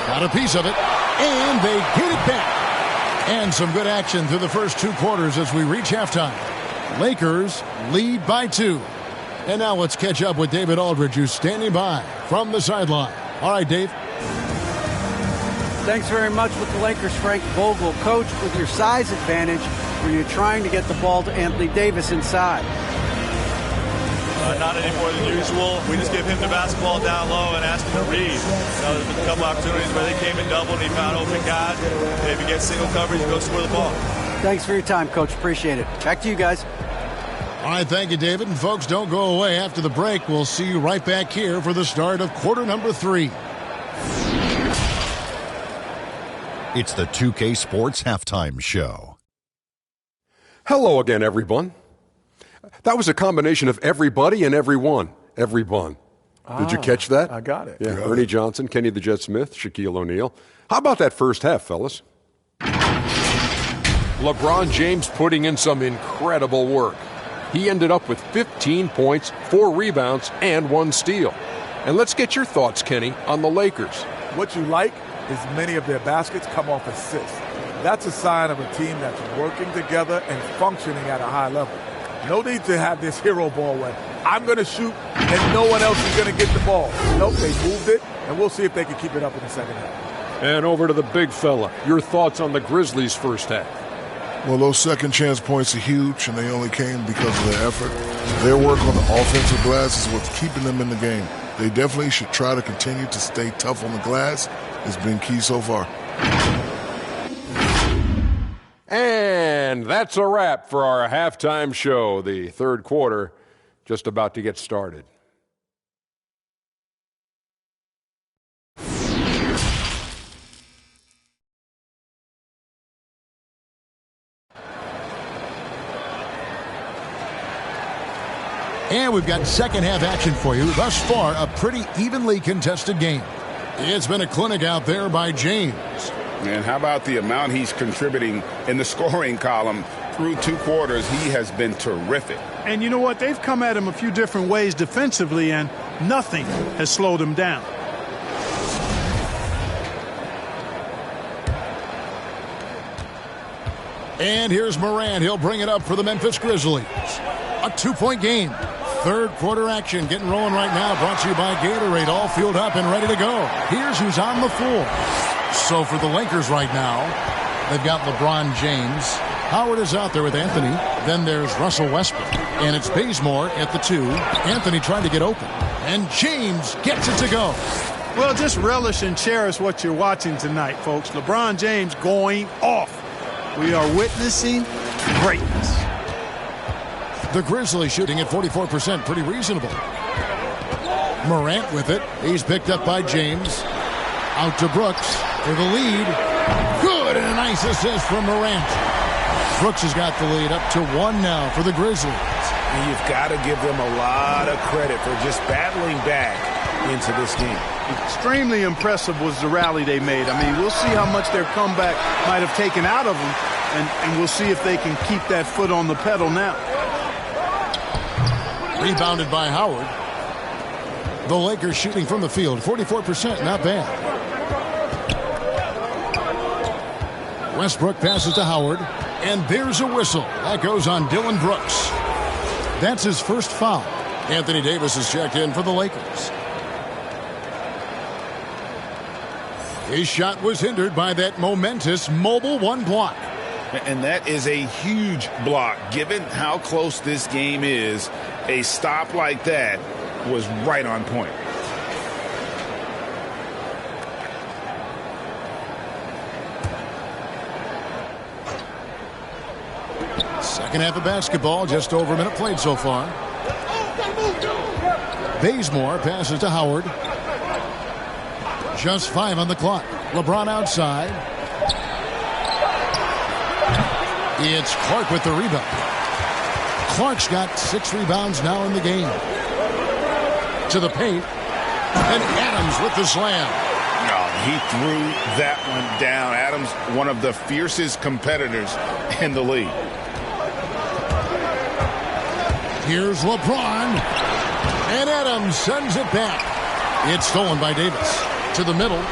Got a piece of it. And they get it back. And some good action through the first 2 quarters as we reach halftime. Lakers lead by 2. And now let's catch up with David Aldridge, who's standing by from the sideline. All right, Dave. Thanks very much with the Lakers, Frank Vogel. Coach, with your size advantage, when you're trying to get the ball to Anthony Davis inside. Not any more than usual. We just give him the basketball down low and ask him to read. There's been a couple opportunities where they came in double and he found open guys. And if he gets single coverage, he goes score the ball. Thanks for your time, Coach. Appreciate it. Back to you guys. All right, thank you, David. And folks, don't go away. After the break, we'll see you right back here for the start of quarter number 3. It's the 2K Sports Halftime Show. Hello again, everyone. That was a combination of everybody and everyone. Everyone. Did you catch that? I got it. Yeah, Ernie Johnson, Kenny the Jet Smith, Shaquille O'Neal. How about that first half, fellas? LeBron James putting in some incredible work. He ended up with 15 points, 4 rebounds, and 1 steal. And let's get your thoughts, Kenny, on the Lakers. What you like is many of their baskets come off assists. That's a sign of a team that's working together and functioning at a high level. No need to have this hero ball where I'm going to shoot and no one else is going to get the ball. Nope, they moved it, and we'll see if they can keep it up in the second half. And over to the big fella. Your thoughts on the Grizzlies' first half? Well, those second chance points are huge, and they only came because of their effort. Their work on the offensive glass is what's keeping them in the game. They definitely should try to continue to stay tough on the glass. It's been key so far. And that's a wrap for our halftime show. The third quarter just about to get started. And we've got second half action for you. Thus far, a pretty evenly contested game. It's been a clinic out there by James. And how about the amount he's contributing in the scoring column through 2 quarters? He has been terrific. And you know what? They've come at him a few different ways defensively, and nothing has slowed him down. And here's Morant. He'll bring it up for the Memphis Grizzlies. A 2-point game. Third quarter action getting rolling right now. Brought to you by Gatorade. All fueled up and ready to go. Here's who's on the floor. So for the Lakers right now, they've got LeBron James. Howard is out there with Anthony. Then there's Russell Westbrook. And it's Bazemore at the 2. Anthony trying to get open. And James gets it to go. Well, just relish and cherish what you're watching tonight, folks. LeBron James going off. We are witnessing greatness. The Grizzlies shooting at 44%. Pretty reasonable. Morant with it. He's picked up by James. Out to Brooks for the lead. Good, and a nice assist from Morant. Brooks has got the lead up to 1 now for the Grizzlies. And you've got to give them a lot of credit for just battling back into this game. Extremely impressive was the rally they made. I mean, we'll see how much their comeback might have taken out of them, and we'll see if they can keep that foot on the pedal now. Rebounded by Howard. The Lakers shooting from the field, 44%, not bad. Westbrook passes to Howard, and there's a whistle. That goes on Dylan Brooks. That's his first foul. Anthony Davis is checked in for the Lakers. His shot was hindered by that momentous mobile 1 block. And that is a huge block. Given how close this game is, a stop like that was right on point. Second half of basketball, just over a minute played so far. Bazemore passes to Howard. Just 5 on the clock. LeBron outside. It's Clark with the rebound. Clark's got 6 rebounds now in the game. To the paint. And Adams with the slam. Oh, he threw that one down. Adams, one of the fiercest competitors in the league. Here's LeBron. And Adams sends it back. It's stolen by Davis. To the middle.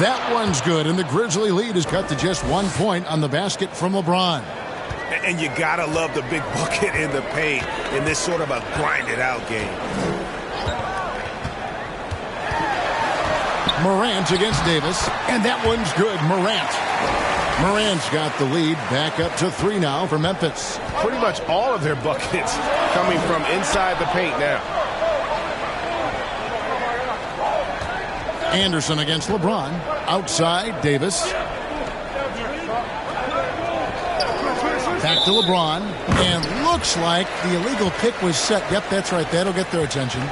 That one's good, and the Grizzly lead is cut to just 1 point on the basket from LeBron. And you gotta love the big bucket in the paint in this sort of a grinded-out game. Morant against Davis, and that one's good. Morant's got the lead back up to 3 now for Memphis. Pretty much all of their buckets coming from inside the paint now. Anderson against LeBron. Outside, Davis. Back to LeBron. And looks like the illegal pick was set. Yep, that's right. That'll get their attention.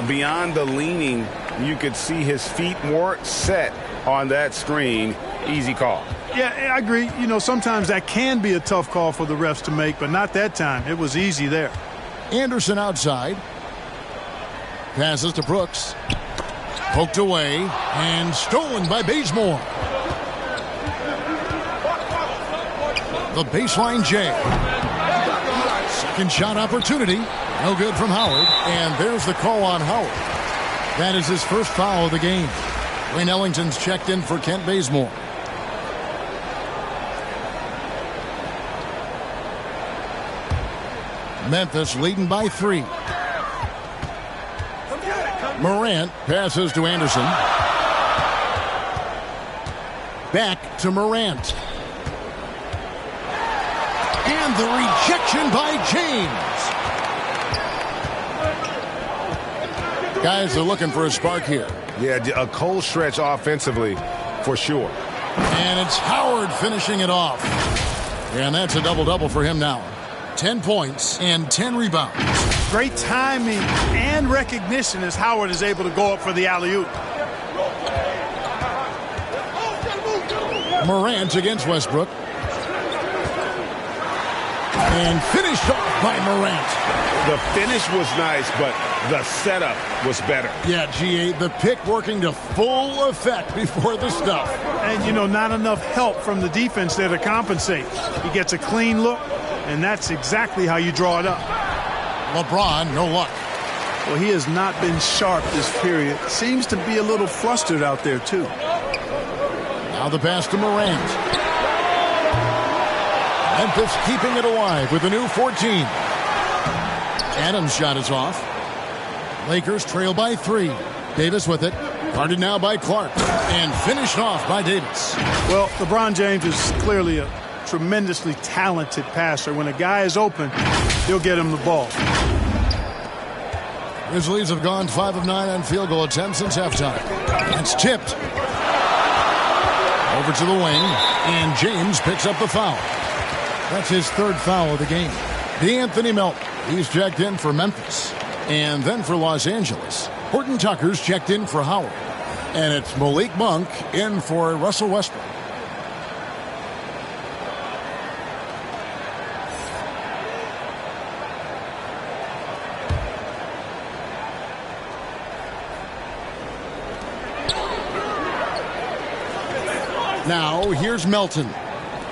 Beyond the leaning, you could see his feet weren't set on that screen. Easy call. Yeah, I agree. You know, sometimes that can be a tough call for the refs to make, but not that time. It was easy there. Anderson outside. Passes to Brooks. Poked away and stolen by Bazemore. The baseline J. Second shot opportunity. No good from Howard. And there's the call on Howard. That is his first foul of the game. Wayne Ellington's checked in for Kent Bazemore. Memphis leading by 3. Morant passes to Anderson. Back to Morant. And the rejection by James. Guys are looking for a spark here. Yeah, a cold stretch offensively for sure. And it's Howard finishing it off. And that's a double-double for him now. 10 points and 10 rebounds. Great timing and recognition as Howard is able to go up for the alley-oop. Morant against Westbrook. And finished off by Morant. The finish was nice, but the setup was better. Yeah, GA, the pick working to full effect before the stuff. And, you know, not enough help from the defense there to compensate. He gets a clean look, and that's exactly how you draw it up. LeBron, no luck. Well, he has not been sharp this period. Seems to be a little flustered out there, too. Now the pass to Morant. Memphis keeping it alive with a new 14. Adams' shot is off. Lakers trail by 3. Davis with it. Guarded now by Clark. And finished off by Davis. Well, LeBron James is clearly a tremendously talented passer. When a guy is open, he'll get him the ball. Grizzlies have gone 5 of 9 on field goal attempts since halftime. It's tipped. Over to the wing. And James picks up the foul. That's his 3rd foul of the game. DeAnthony Melton, he's checked in for Memphis. And then for Los Angeles, Horton Tucker's checked in for Howard. And it's Malik Monk in for Russell Westbrook. Now, here's Melton.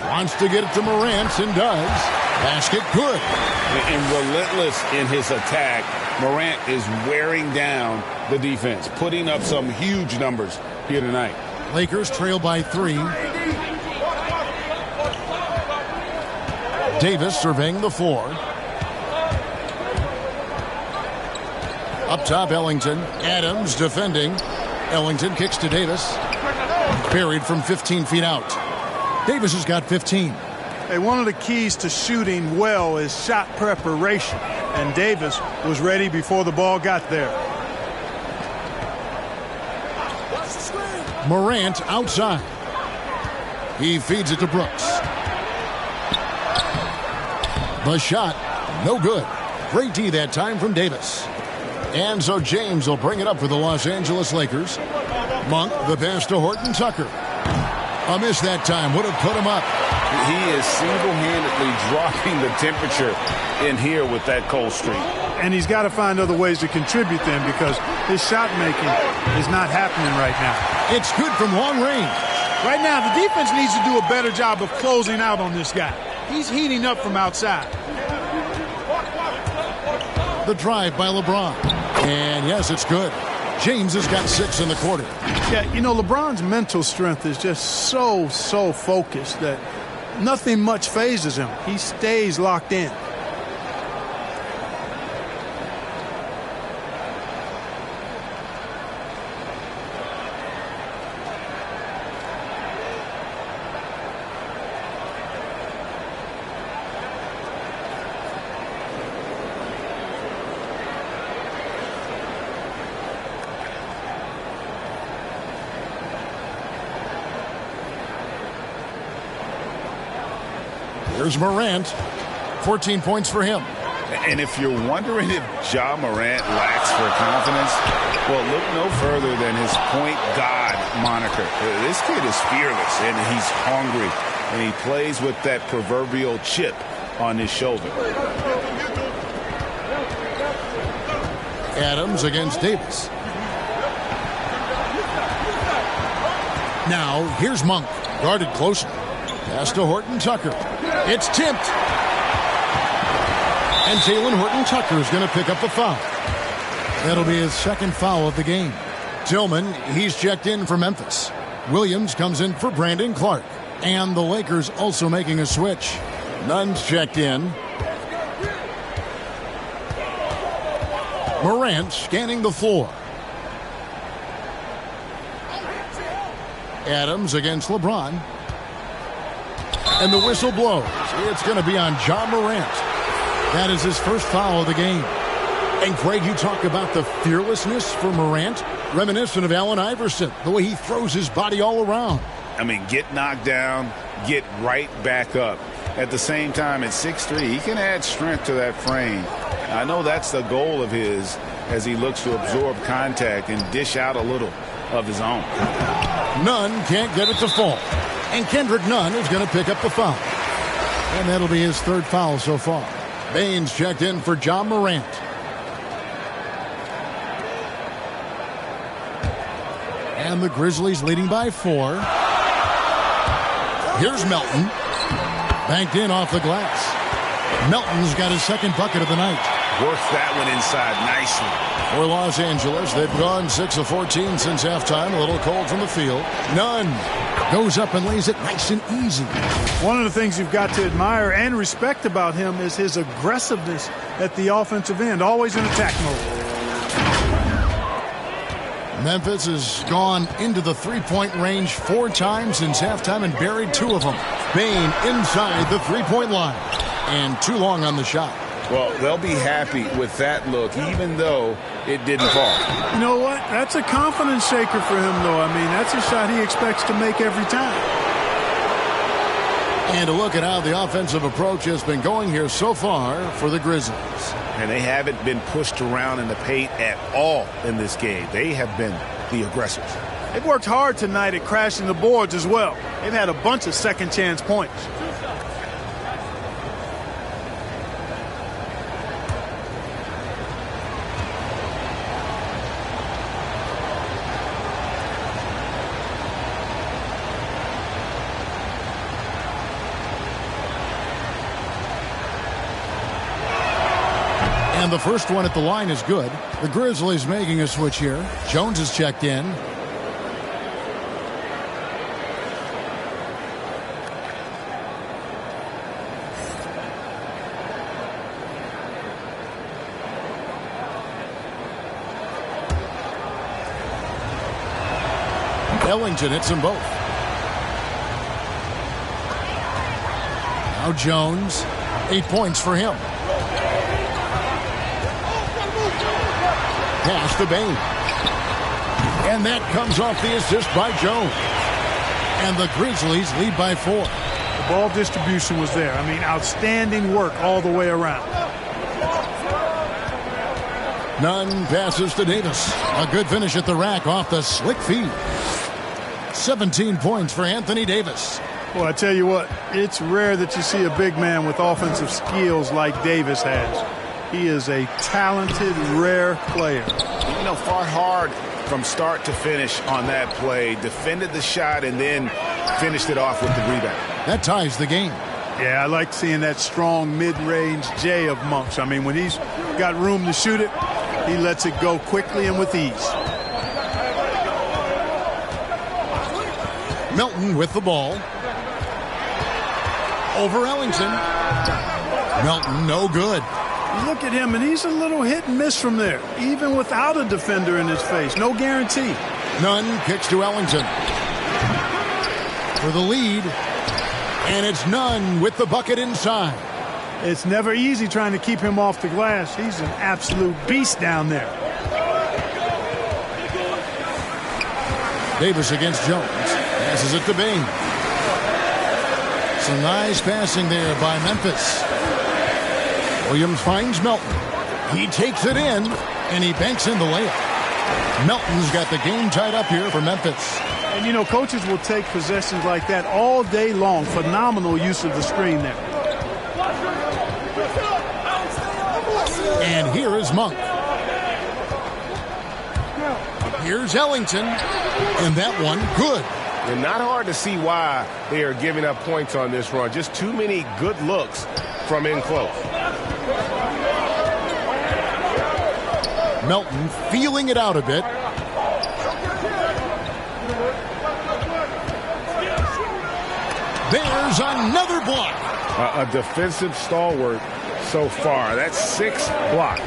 Wants to get it to Morant and does. Basket good. And relentless in his attack. Morant is wearing down the defense, putting up some huge numbers here tonight. Lakers trail by 3. Davis surveying the floor. Up top, Ellington. Adams defending. Ellington kicks to Davis. Buried from 15 feet out. Davis has got 15. Hey, one of the keys to shooting well is shot preparation. And Davis was ready before the ball got there. Morant outside. He feeds it to Brooks. The shot, no good. Great D that time from Davis. And so James will bring it up for the Los Angeles Lakers. Monk, the pass to Horton Tucker. A miss that time would have put him up. He is single-handedly dropping the temperature in here with that cold streak. And he's got to find other ways to contribute then, because his shot making is not happening right now. It's good from long range. Right now, the defense needs to do a better job of closing out on this guy. He's heating up from outside. The drive by LeBron. And yes, it's good. James has got 6 in the quarter. Yeah, you know, LeBron's mental strength is just so focused that nothing much phases him. He stays locked in. Here's Morant. 14 points for him. And if you're wondering if Ja Morant lacks for confidence, well, look no further than his point guard moniker. This kid is fearless, and he's hungry, and he plays with that proverbial chip on his shoulder. Adams against Davis. Now, here's Monk. Guarded closely. Pass to Horton Tucker. It's tipped. And Jalen Horton Tucker is going to pick up the foul. That'll be his 2nd foul of the game. Tillman, he's checked in for Memphis. Williams comes in for Brandon Clark. And the Lakers also making a switch. Nunn's checked in. Morant scanning the floor. Adams against LeBron. And the whistle blows. It's going to be on Ja Morant. That is his 1st foul of the game. And Greg, you talk about the fearlessness for Morant, reminiscent of Allen Iverson, the way he throws his body all around. I mean, get knocked down, get right back up. at the same time at 6'3", he can add strength to that frame. I know that's the goal of his as he looks to absorb contact and dish out a little of his own. Nunn can't get it to fall. And Kendrick Nunn is going to pick up the foul. And that'll be his third foul so far. Baines checked in for John Morant. And the Grizzlies leading by 4. Here's Melton. Banked in off the glass. Melton's got his second bucket of the night. Works that one inside nicely. For Los Angeles, they've gone 6 of 14 since halftime. A little cold from the field. Nunn goes up and lays it nice and easy. One of the things you've got to admire and respect about him is his aggressiveness at the offensive end. Always in attack mode. Memphis has gone into the three-point range 4 times since halftime and buried 2 of them. Bane inside the three-point line. And too long on the shot. Well, they'll be happy with that look, even though it didn't fall. You know what? That's a confidence shaker for him, though. I mean, that's a shot he expects to make every time. And a look at how the offensive approach has been going here so far for the Grizzlies. And they haven't been pushed around in the paint at all in this game. They have been the aggressors. They've worked hard tonight at crashing the boards as well. They've had a bunch of second chance points. And the first one at the line is good. The Grizzlies making a switch here. Jones is checked in. Ellington hits them both. Now Jones, 8 points for him. Pass to Bane. And that comes off the assist by Jones. And the Grizzlies lead by 4. The ball distribution was there. I mean, outstanding work all the way around. Nunn passes to Davis. A good finish at the rack off the slick feed. 17 points for Anthony Davis. Well, I tell you what, it's rare that you see a big man with offensive skills like Davis has. He is a talented, rare player. You know, fought hard from start to finish on that play. Defended the shot and then finished it off with the rebound. That ties the game. Yeah, I like seeing that strong mid-range J of Monks. I mean, when he's got room to shoot it, he lets it go quickly and with ease. Melton with the ball. Over Ellington. Melton, no good. You look at him, and he's a little hit and miss from there, even without a defender in his face. No guarantee. Nunn kicks to Ellington for the lead, and it's Nunn with the bucket inside. It's never easy trying to keep him off the glass. He's an absolute beast down there. Davis against Jones. Passes it to Bane. Some nice passing there by Memphis. Williams finds Melton. He takes it in, and he banks in the layup. Melton's got the game tied up here for Memphis. And, you know, coaches will take possessions like that all day long. Phenomenal use of the screen there. And here is Monk. Here's Ellington. And that one, good. And not hard to see why they are giving up points on this run. Just too many good looks from in close. Melton feeling it out a bit. There's another block. A defensive stalwart so far. That's 6 blocks.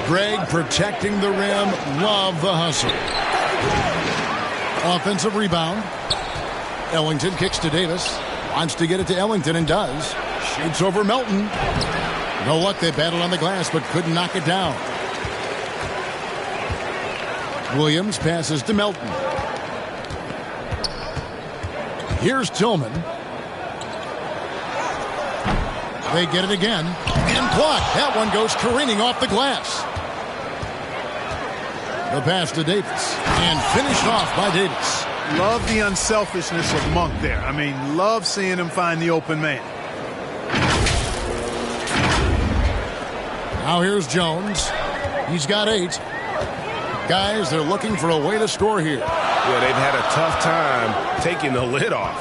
Greg protecting the rim. Love the hustle. Offensive rebound. Ellington kicks to Davis. Wants to get it to Ellington and does. Shoots over Melton. No luck. They battled on the glass but couldn't knock it down. Williams passes to Melton. Here's Tillman. They get it again. And blocked. That one goes careening off the glass. The pass to Davis. And finished off by Davis. Love the unselfishness of Monk there. I mean, love seeing him find the open man. Now here's Jones. He's got 8. Guys, they're looking for a way to score here. Yeah, they've had a tough time taking the lid off.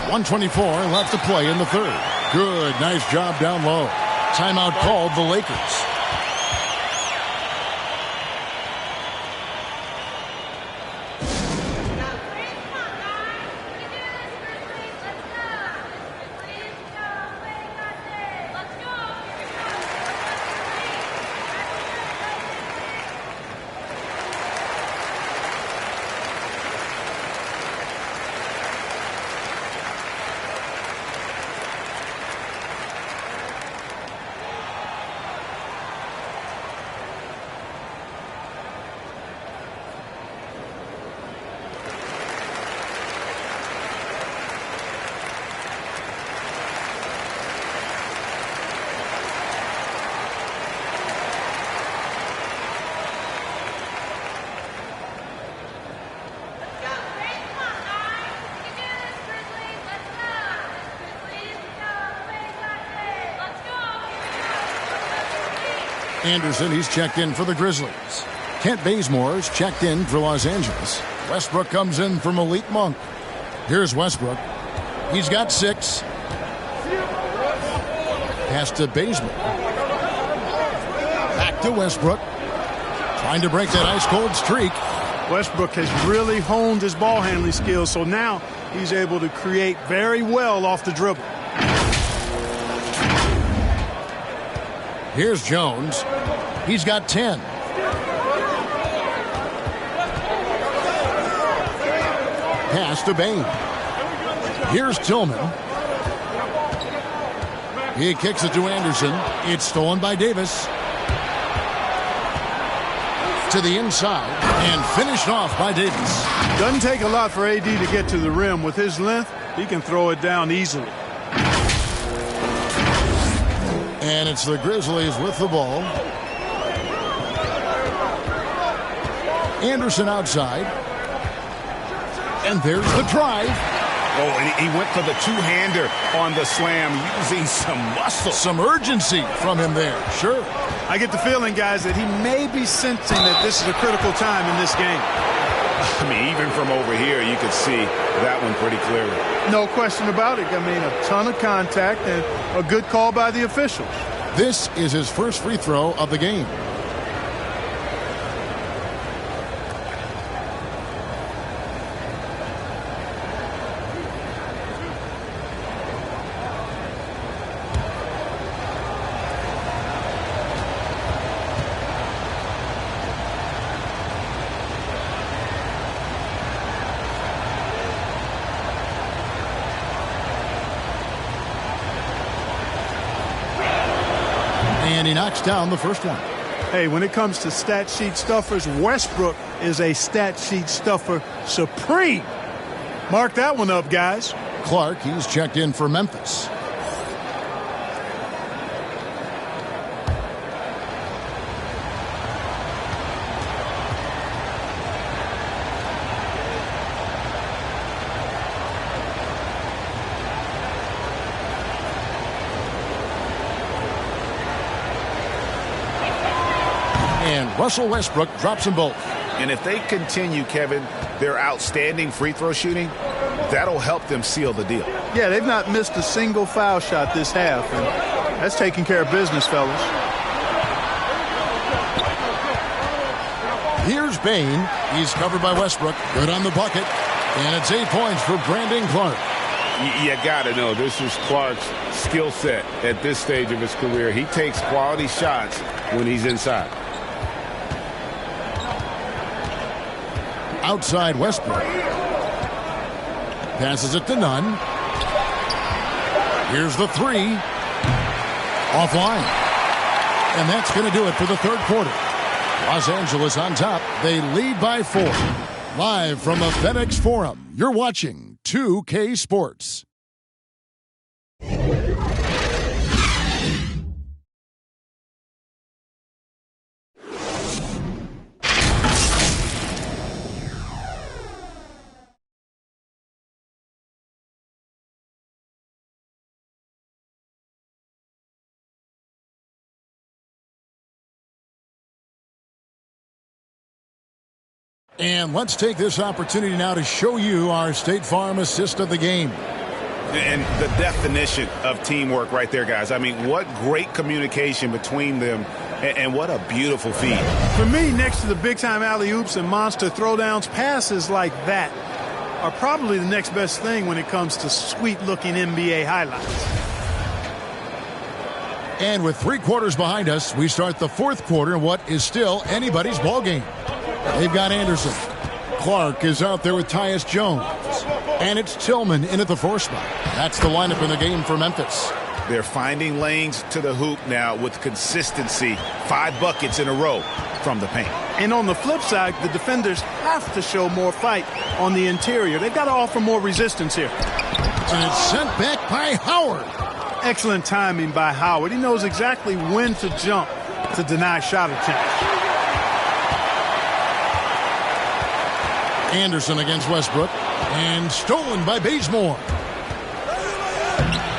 1:24 left to play in the third. Good, nice job down low. Timeout called the Lakers. Anderson, he's checked in for the Grizzlies. Kent Bazemore's checked in for Los Angeles. Westbrook comes in for Malik Monk. Here's Westbrook. He's got 6. Pass to Bazemore. Back to Westbrook. Trying to break that ice-cold streak. Westbrook has really honed his ball handling skills, so now he's able to create very well off the dribble. Here's Jones. He's got 10. Pass to Bain. Here's Tillman. He kicks it to Anderson. It's stolen by Davis. To the inside and finished off by Davis. Doesn't take a lot for AD to get to the rim. With his length, he can throw it down easily. And it's the Grizzlies with the ball. Anderson outside. And there's the drive. Oh, and he went for the two-hander on the slam, using some muscle. Some urgency from him there. Sure. I get the feeling, guys, that he may be sensing that this is a critical time in this game. I mean, even from over here, you could see that one pretty clearly. No question about it. I mean, a ton of contact and a good call by the officials. This is his first free throw of the game. And he knocks down the first one. Hey, when it comes to stat sheet stuffers, Westbrook is a stat sheet stuffer supreme. Mark that one up, guys. Clark, he's checked in for Memphis. And Russell Westbrook drops them both. And if they continue, Kevin, their outstanding free throw shooting, that'll help them seal the deal. Yeah, they've not missed a single foul shot this half, and that's taking care of business, fellas. Here's Bain. He's covered by Westbrook. Good on the bucket. And it's 8 points for Brandon Clark. You got to know, this is Clark's skill set at this stage of his career. He takes quality shots when he's inside. Outside Westbrook. Passes it to Nunn. Here's the three. Offline. And that's going to do it for the third quarter. Los Angeles on top. They lead by 4. Live from the FedEx Forum, you're watching 2 2K Sports. And let's take this opportunity now to show you our State Farm assist of the game. And the definition of teamwork right there, guys. I mean, what great communication between them, and what a beautiful feed. For me, next to the big-time alley-oops and monster throwdowns, passes like that are probably the next best thing when it comes to sweet-looking NBA highlights. And with 3 quarters behind us, we start the 4th quarter in what is still anybody's ball game. They've got Anderson. Clark is out there with Tyus Jones. And it's Tillman in at the 4 spot. That's the lineup in the game for Memphis. They're finding lanes to the hoop now with consistency. 5 buckets in a row from the paint. And on the flip side, the defenders have to show more fight on the interior. They've got to offer more resistance here. And it's sent back by Howard. Excellent timing by Howard. He knows exactly when to jump to deny shot attempts. Anderson against Westbrook. And stolen by Bazemore.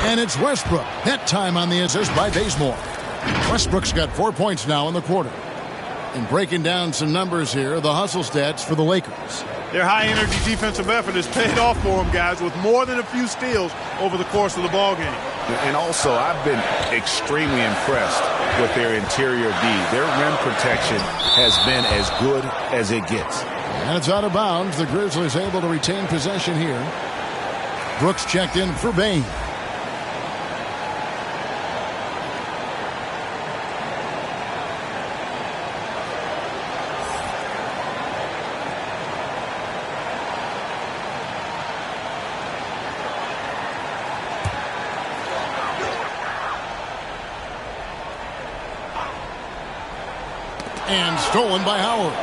And it's Westbrook. That time on the assist by Bazemore. Westbrook's got 4 points now in the quarter. And breaking down some numbers here, the hustle stats for the Lakers. Their high-energy defensive effort has paid off for them, guys, with more than a few steals over the course of the ballgame. And also, I've been extremely impressed with their interior D. Their rim protection has been as good as it gets. And it's out of bounds. The Grizzlies able to retain possession here. Brooks checked in for Bain. And stolen by Howard.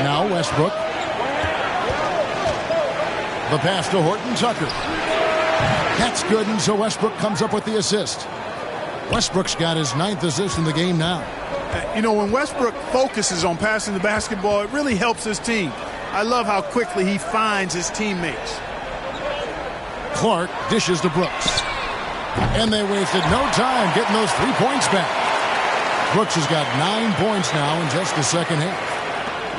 Now Westbrook. The pass to Horton Tucker. That's good, and so Westbrook comes up with the assist. Westbrook's got his 9th assist in the game now. You know, when Westbrook focuses on passing the basketball, it really helps his team. I love how quickly he finds his teammates. Clark dishes to Brooks. And they wasted no time getting those 3 points back. Brooks has got 9 points now in just the second half.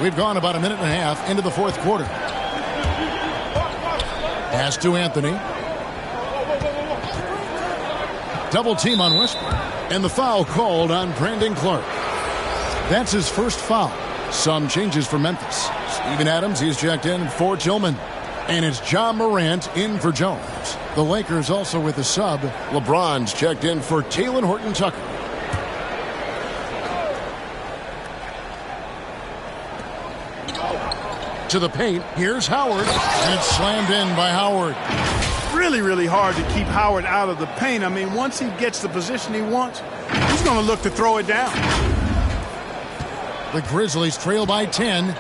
We've gone about a minute and a half into the 4th quarter. Pass to Anthony. Double team on Westbrook. And the foul called on Brandon Clark. That's his first foul. Some changes for Memphis. Steven Adams, he's checked in for Tillman. And it's John Morant in for Jones. The Lakers also with a sub. LeBron's checked in for Talen Horton Tucker. To the paint, here's Howard. And it's slammed in by Howard. Really, really hard to keep Howard out of the paint. I mean, once he gets the position he wants, he's going to look to throw it down. The Grizzlies trail by 10.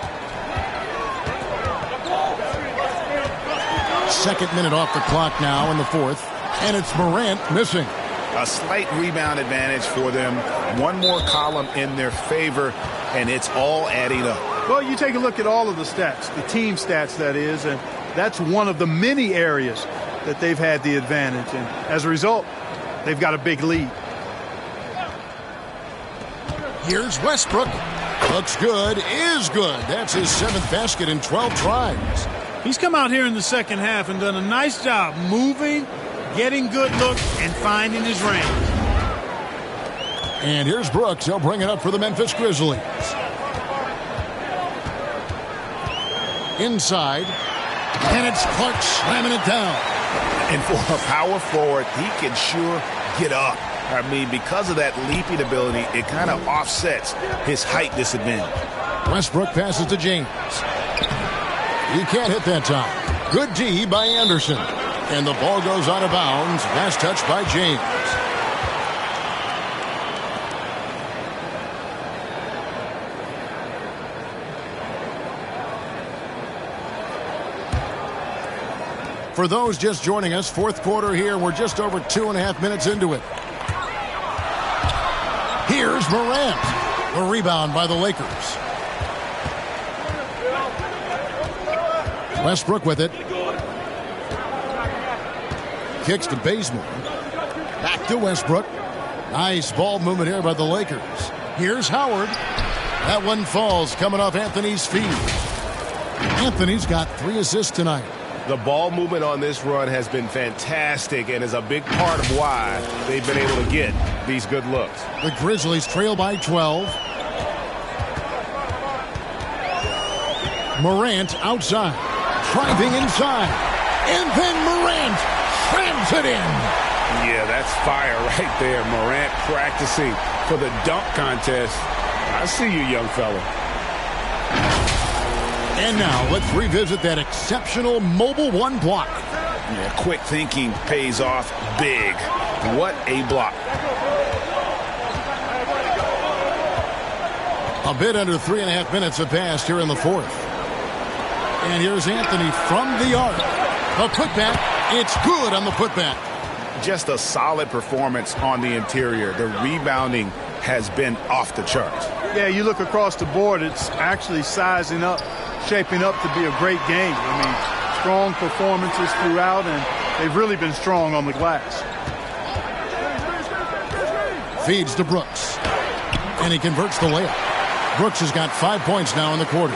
Second minute off the clock now in the 4th. And it's Morant missing. A slight rebound advantage for them. One more column in their favor, and it's all adding up. Well, you take a look at all of the stats, the team stats, that is, and that's one of the many areas that they've had the advantage. And as a result, they've got a big lead. Here's Westbrook. Looks good, is good. That's his 7th basket in 12 tries. He's come out here in the second half and done a nice job moving, getting good looks, and finding his range. And here's Brooks. He'll bring it up for the Memphis Grizzlies. Inside. And it's Clark slamming it down. And for a power forward, he can sure get up. I mean, because of that leaping ability, it kind of offsets his height disadvantage. Westbrook passes to James. He can't hit that time. Good D by Anderson. And the ball goes out of bounds. Last touch by James. For those just joining us, fourth quarter here. We're just over 2.5 minutes into it. Here's Morant. The rebound by the Lakers. Westbrook with it. Kicks to Bazemore. Back to Westbrook. Nice ball movement here by the Lakers. Here's Howard. That one falls coming off Anthony's feet. Anthony's got 3 assists tonight. The ball movement on this run has been fantastic and is a big part of why they've been able to get these good looks. The Grizzlies trail by 12. Morant outside. Driving inside. And then Morant slams it in. Yeah, that's fire right there. Morant practicing for the dunk contest. I see you, young fella. And now let's revisit that exceptional mobile one block. Yeah, quick thinking pays off big. What a block. A bit under 3.5 minutes have passed here in the fourth. And here's Anthony from the arc. A putback. It's good on the putback. Just a solid performance on the interior. The rebounding has been off the charts. Yeah, you look across the board, it's actually sizing up, shaping up to be a great game. I mean, strong performances throughout, and they've really been strong on the glass. Feeds to Brooks. And he converts the layup. Brooks has got 5 points now in the quarter.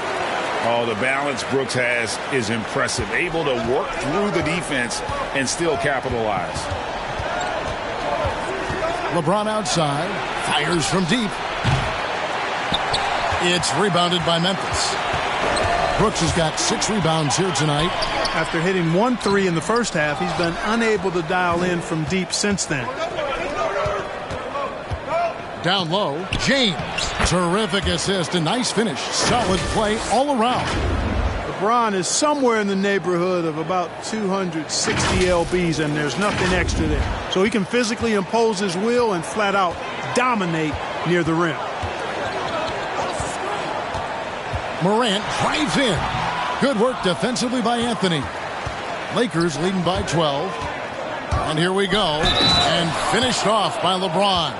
Oh, the balance Brooks has is impressive. Able to work through the defense and still capitalize. LeBron outside. Fires from deep. It's rebounded by Memphis. Brooks has got 6 rebounds here tonight. After hitting 1 3 in the first half, he's been unable to dial in from deep since then. Down low, James. Terrific assist, a nice finish. Solid play all around. LeBron is somewhere in the neighborhood of about 260 lbs, and there's nothing extra there. So he can physically impose his will and flat out dominate near the rim. Morant drives in. Good work defensively by Anthony. Lakers leading by 12. And here we go. And finished off by LeBron.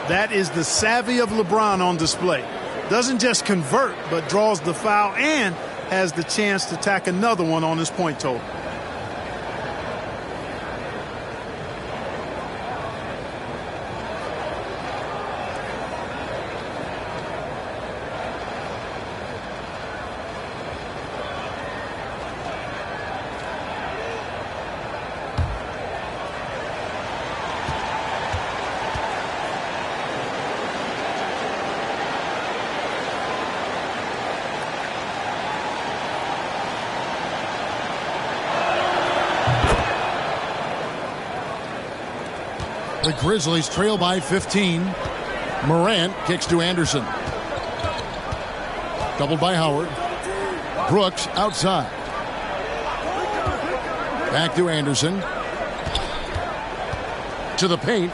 That is the savvy of LeBron on display. Doesn't just convert, but draws the foul and has the chance to tack another one on his point total. The Grizzlies trail by 15. Morant kicks to Anderson. Doubled by Howard. Brooks outside. Back to Anderson. To the paint.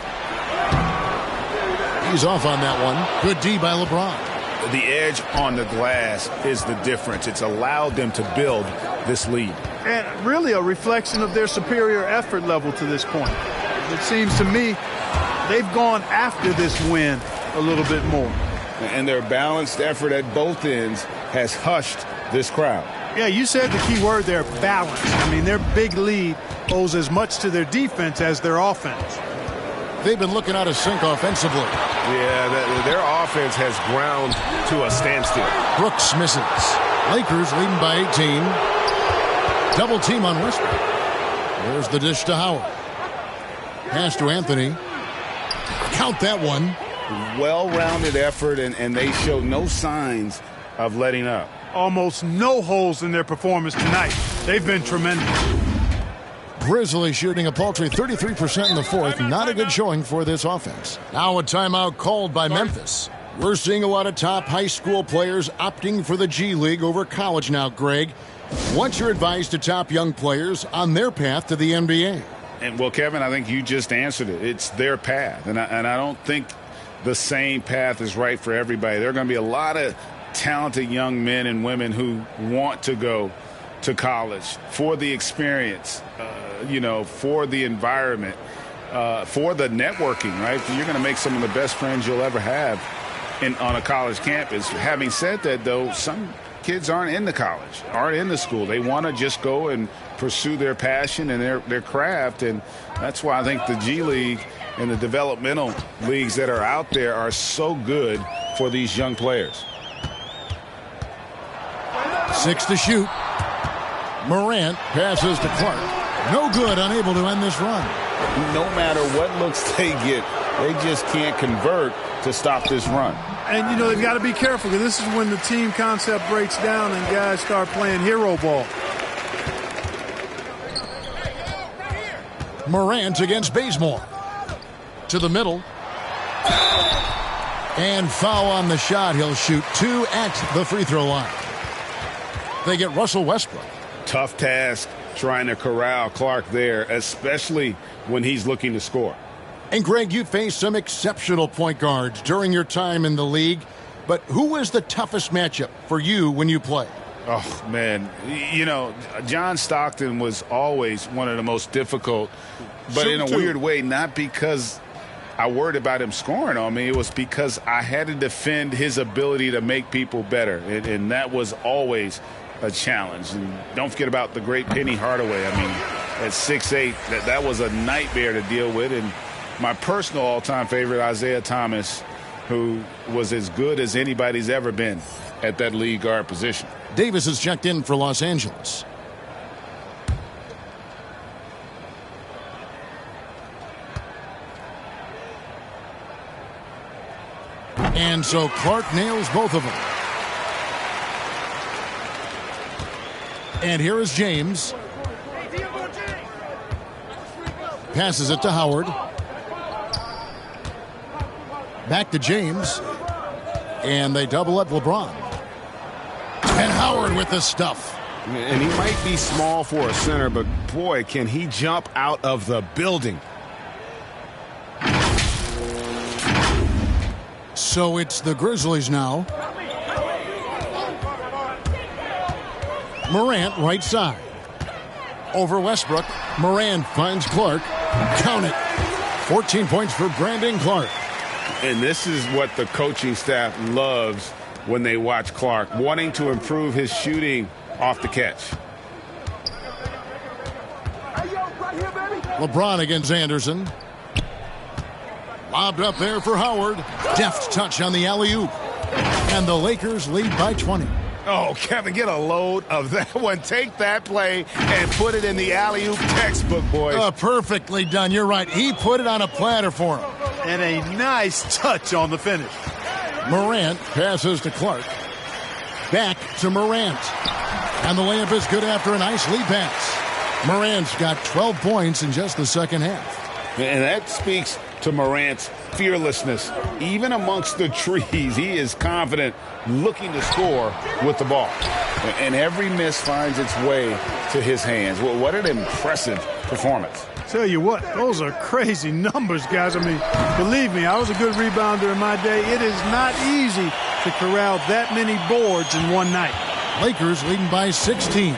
He's off on that one. Good D by LeBron. The edge on the glass is the difference. It's allowed them to build this lead. And really a reflection of their superior effort level to this point. It seems to me they've gone after this win a little bit more. And their balanced effort at both ends has hushed this crowd. Yeah, you said the key word there, balance. I mean, their big lead owes as much to their defense as their offense. They've been looking out of sync offensively. Yeah, their offense has ground to a standstill. Brooks misses. Lakers leading by 18. Double team on Westbrook. There's the dish to Howard. Pass to Anthony. Count that one. Well-rounded effort, and they show no signs of letting up. Almost no holes in their performance tonight. They've been tremendous. Grizzlies shooting a paltry 33% in the fourth. Not a good showing for this offense. Now a timeout called by Memphis. We're seeing a lot of top high school players opting for the G League over college now, Greg. What's your advice to top young players on their path to the NBA? And well, Kevin, I think you just answered it. It's their path. And I don't think the same path is right for everybody. There are going to be a lot of talented young men and women who want to go to college for the experience, for the environment, for the networking, right? You're going to make some of the best friends you'll ever have on a college campus. Having said that, though, some kids aren't in the college, aren't in the school. They want to just go and pursue their passion and their craft, and that's why I think the G League and the developmental leagues that are out there are so good for these young players. 6 to shoot. Morant passes to Clark. No good, unable to end this run. No matter what looks they get, they just can't convert to stop this run. And, they've got to be careful, because this is when the team concept breaks down and guys start playing hero ball. Morant against Bazemore. To the middle. And foul on the shot. He'll shoot 2 at the free throw line. They get Russell Westbrook. Tough task trying to corral Clark there, especially when he's looking to score. And, Greg, you faced some exceptional point guards during your time in the league. But who was the toughest matchup for you when you played? Oh, man. John Stockton was always one of the most difficult. But in a weird way, not because I worried about him scoring on me. It was because I had to defend his ability to make people better. And that was always a challenge. And don't forget about the great Penny Hardaway. I mean, at 6'8", that was a nightmare to deal with. And my personal all-time favorite, Isaiah Thomas, who was as good as anybody's ever been at that lead guard position. Davis is checked in for Los Angeles. And so Clark nails both of them. And here is James. Passes it to Howard. Back to James. And they double up LeBron. And Howard with the stuff. And he might be small for a center, but boy, can he jump out of the building. So it's the Grizzlies now. Morant right side. Over Westbrook. Morant finds Clark. Count it. 14 points for Brandon Clark. And this is what the coaching staff loves when they watch Clark, wanting to improve his shooting off the catch. LeBron against Anderson. Lobbed up there for Howard. Deft touch on the alley-oop. And the Lakers lead by 20. Oh, Kevin, get a load of that one. Take that play and put it in the alley-oop textbook, boys. Perfectly done. You're right. He put it on a platter for him. And a nice touch on the finish. Morant passes to Clark. Back to Morant. And the layup is good after a nice lead pass. Morant's got 12 points in just the second half. And that speaks to Morant's fearlessness. Even amongst the trees, he is confident, looking to score with the ball. And every miss finds its way to his hands. Well, what an impressive performance. Tell you what, those are crazy numbers, guys. I mean, believe me, I was a good rebounder in my day. It is not easy to corral that many boards in one night. Lakers leading by 16.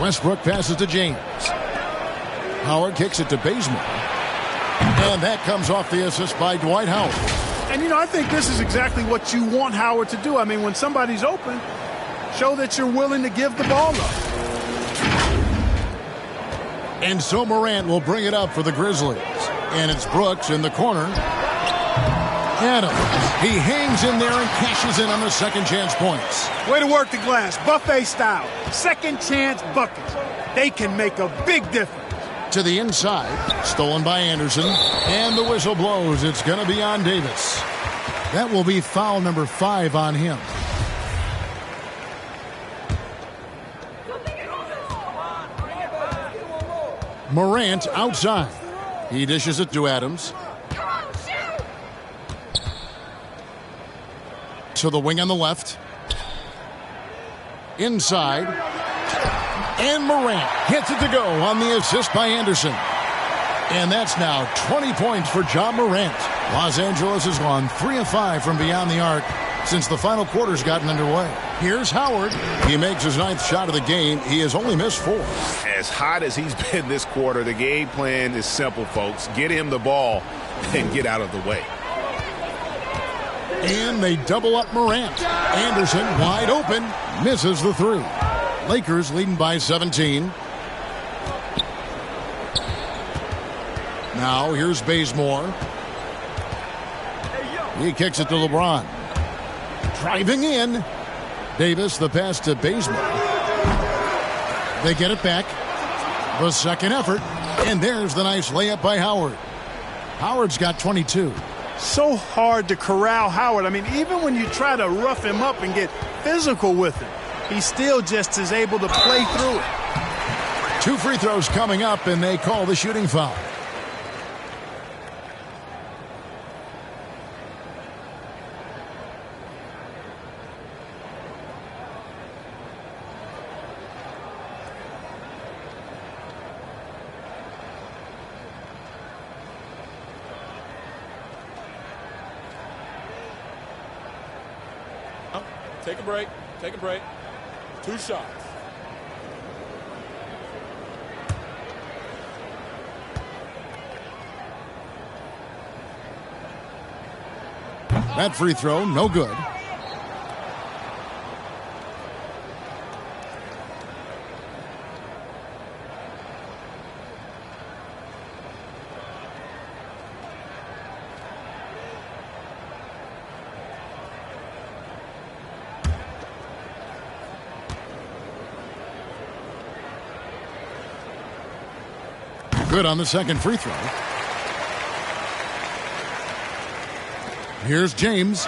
Westbrook passes to James. Howard kicks it to Bazemore. And that comes off the assist by Dwight Howard. And, I think this is exactly what you want Howard to do. I mean, when somebody's open, show that you're willing to give the ball up. And so Morant will bring it up for the Grizzlies. And it's Brooks in the corner. Adams. He hangs in there and cashes in on the second chance points. Way to work the glass. Buffet style. Second chance buckets. They can make a big difference. To the inside. Stolen by Anderson. And the whistle blows. It's going to be on Davis. That will be foul number 5 on him. Morant outside. He dishes it to Adams. To the wing on the left. Inside. And Morant hits it to go on the assist by Anderson. And that's now 20 points for Ja Morant. Los Angeles has gone 3 of 5 from beyond the arc since the final quarter's gotten underway. Here's Howard. He makes his 9th shot of the game. He has only missed 4. As hot as he's been this quarter, the game plan is simple, folks. Get him the ball and get out of the way. And they double up Morant. Anderson wide open. Misses the 3. Lakers leading by 17. Now here's Bazemore. He kicks it to LeBron. Driving in. Davis, the pass to Bazemore. They get it back. The second effort. And there's the nice layup by Howard. Howard's got 22. So hard to corral Howard. I mean, even when you try to rough him up and get physical with him, he still just is able to play through it. 2 free throws coming up, and they call the shooting foul. Take a break. Take a break. 2 shots. That free throw, no good. Good on the second free throw. Here's James.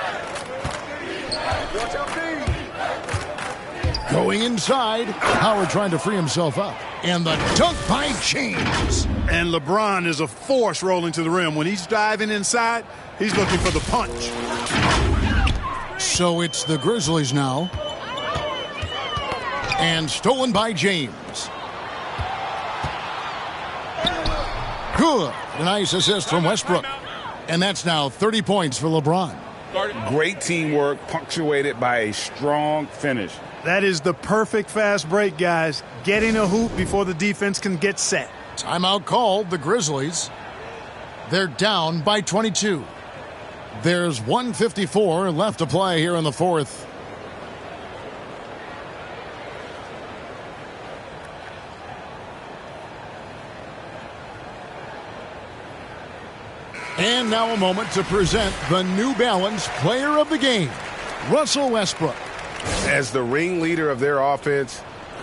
Going inside. Howard trying to free himself up. And the dunk by James. And LeBron is a force rolling to the rim. When he's diving inside, he's looking for the punch. So it's the Grizzlies now. And stolen by James. Good. A nice assist from Westbrook. And that's now 30 points for LeBron. Great teamwork punctuated by a strong finish. That is the perfect fast break, guys. Getting a hoop before the defense can get set. Timeout called, the Grizzlies. They're down by 22. There's 1:54 left to play here in the 4th. And now a moment to present the New Balance Player of the Game, Russell Westbrook. As the ringleader of their offense,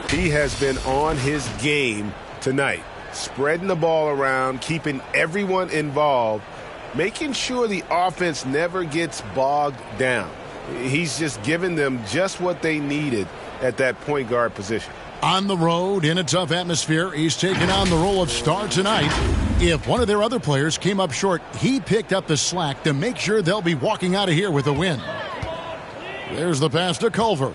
he has been on his game tonight, spreading the ball around, keeping everyone involved, making sure the offense never gets bogged down. He's just giving them just what they needed at that point guard position. On the road, in a tough atmosphere, he's taken on the role of star tonight. If one of their other players came up short, he picked up the slack to make sure they'll be walking out of here with a win. There's the pass to Culver.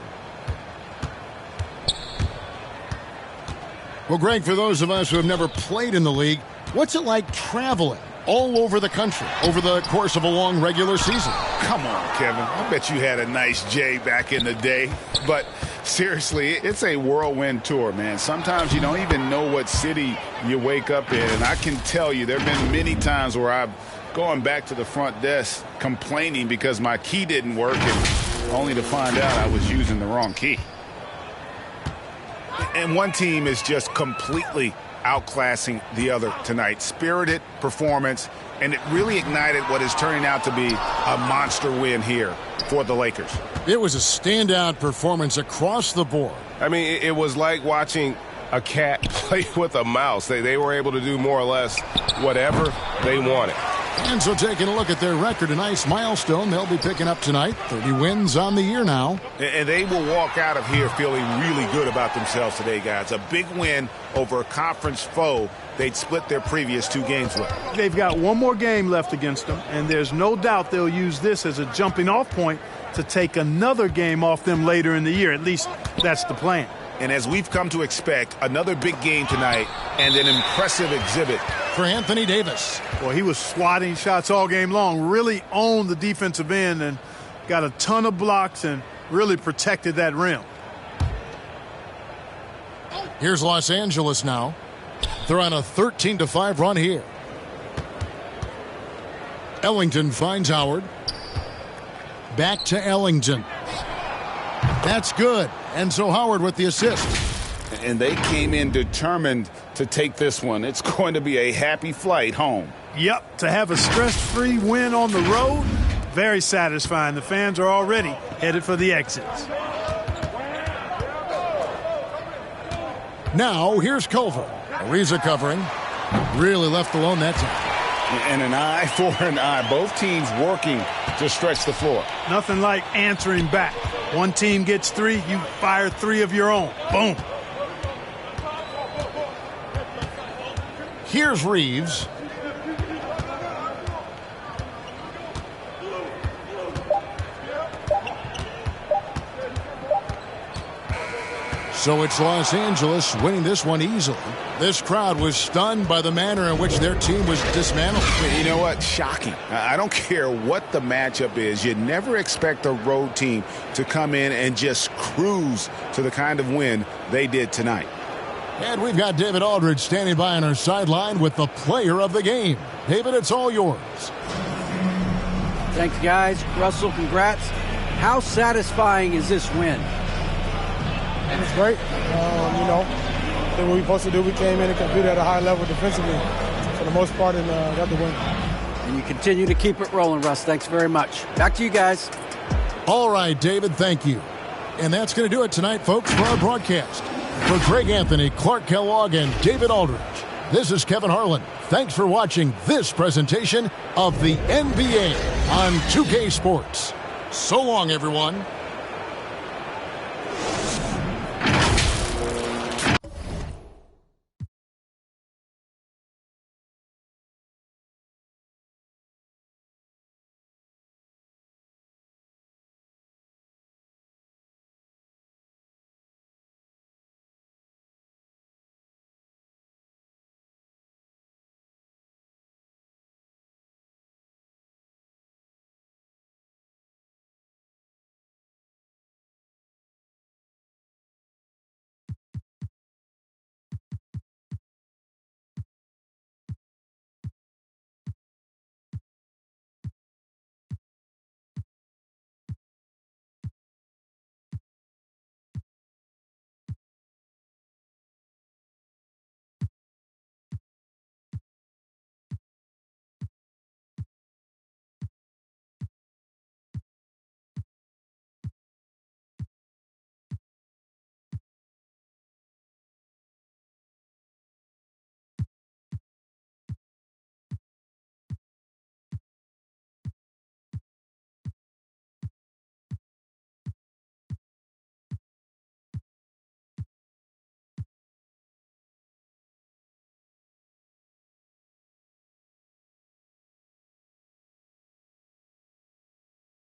Well, Greg, for those of us who have never played in the league, what's it like traveling all over the country over the course of a long regular season? Come on, Kevin. I bet you had a nice J back in the day. But seriously, it's a whirlwind tour, man. Sometimes you don't even know what city you wake up in. And I can tell you there have been many times where I've gone back to the front desk complaining because my key didn't work, and only to find out I was using the wrong key. And one team is just completely outclassing the other tonight. Spirited performance, and it really ignited what is turning out to be a monster win here for the Lakers. It was a standout performance across the board. I mean, it was like watching a cat play with a mouse. They were able to do more or less whatever they wanted. And so taking a look at their record, a nice milestone they'll be picking up tonight. 30 wins on the year now. And they will walk out of here feeling really good about themselves today, guys. A big win over a conference foe they'd split their previous 2 games with. They've got one more game left against them, and there's no doubt they'll use this as a jumping off point to take another game off them later in the year. At least that's the plan. And as we've come to expect, another big game tonight and an impressive exhibit for Anthony Davis. Well, he was swatting shots all game long, really owned the defensive end and got a ton of blocks and really protected that rim. Here's Los Angeles now. They're on a 13-5 run here. Ellington finds Howard. Back to Ellington. That's good. And so Howard with the assist. And they came in determined to take this one. It's going to be a happy flight home. Yep, to have a stress-free win on the road, very satisfying. The fans are already headed for the exits. Now, here's Culver. Ariza covering. Really left alone that time. And an eye for an eye. Both teams working to stretch the floor. Nothing like answering back. One team gets 3, you fire 3 of your own. Boom. Here's Reeves. So it's Los Angeles winning this one easily. This crowd was stunned by the manner in which their team was dismantled. You know what? Shocking. I don't care what the matchup is. You never expect a road team to come in and just cruise to the kind of win they did tonight. And we've got David Aldridge standing by on our sideline with the player of the game. David, it's all yours. Thanks, guys. Russell, congrats. How satisfying is this win? It's great. Did what we were supposed to do. We came in and competed at a high level defensively for the most part and got the win. And you continue to keep it rolling, Russ. Thanks very much. Back to you guys. All right, David, thank you. And that's going to do it tonight, folks, for our broadcast. For Greg Anthony, Clark Kellogg, and David Aldridge, this is Kevin Harlan. Thanks for watching this presentation of the NBA on 2K Sports. So long, everyone.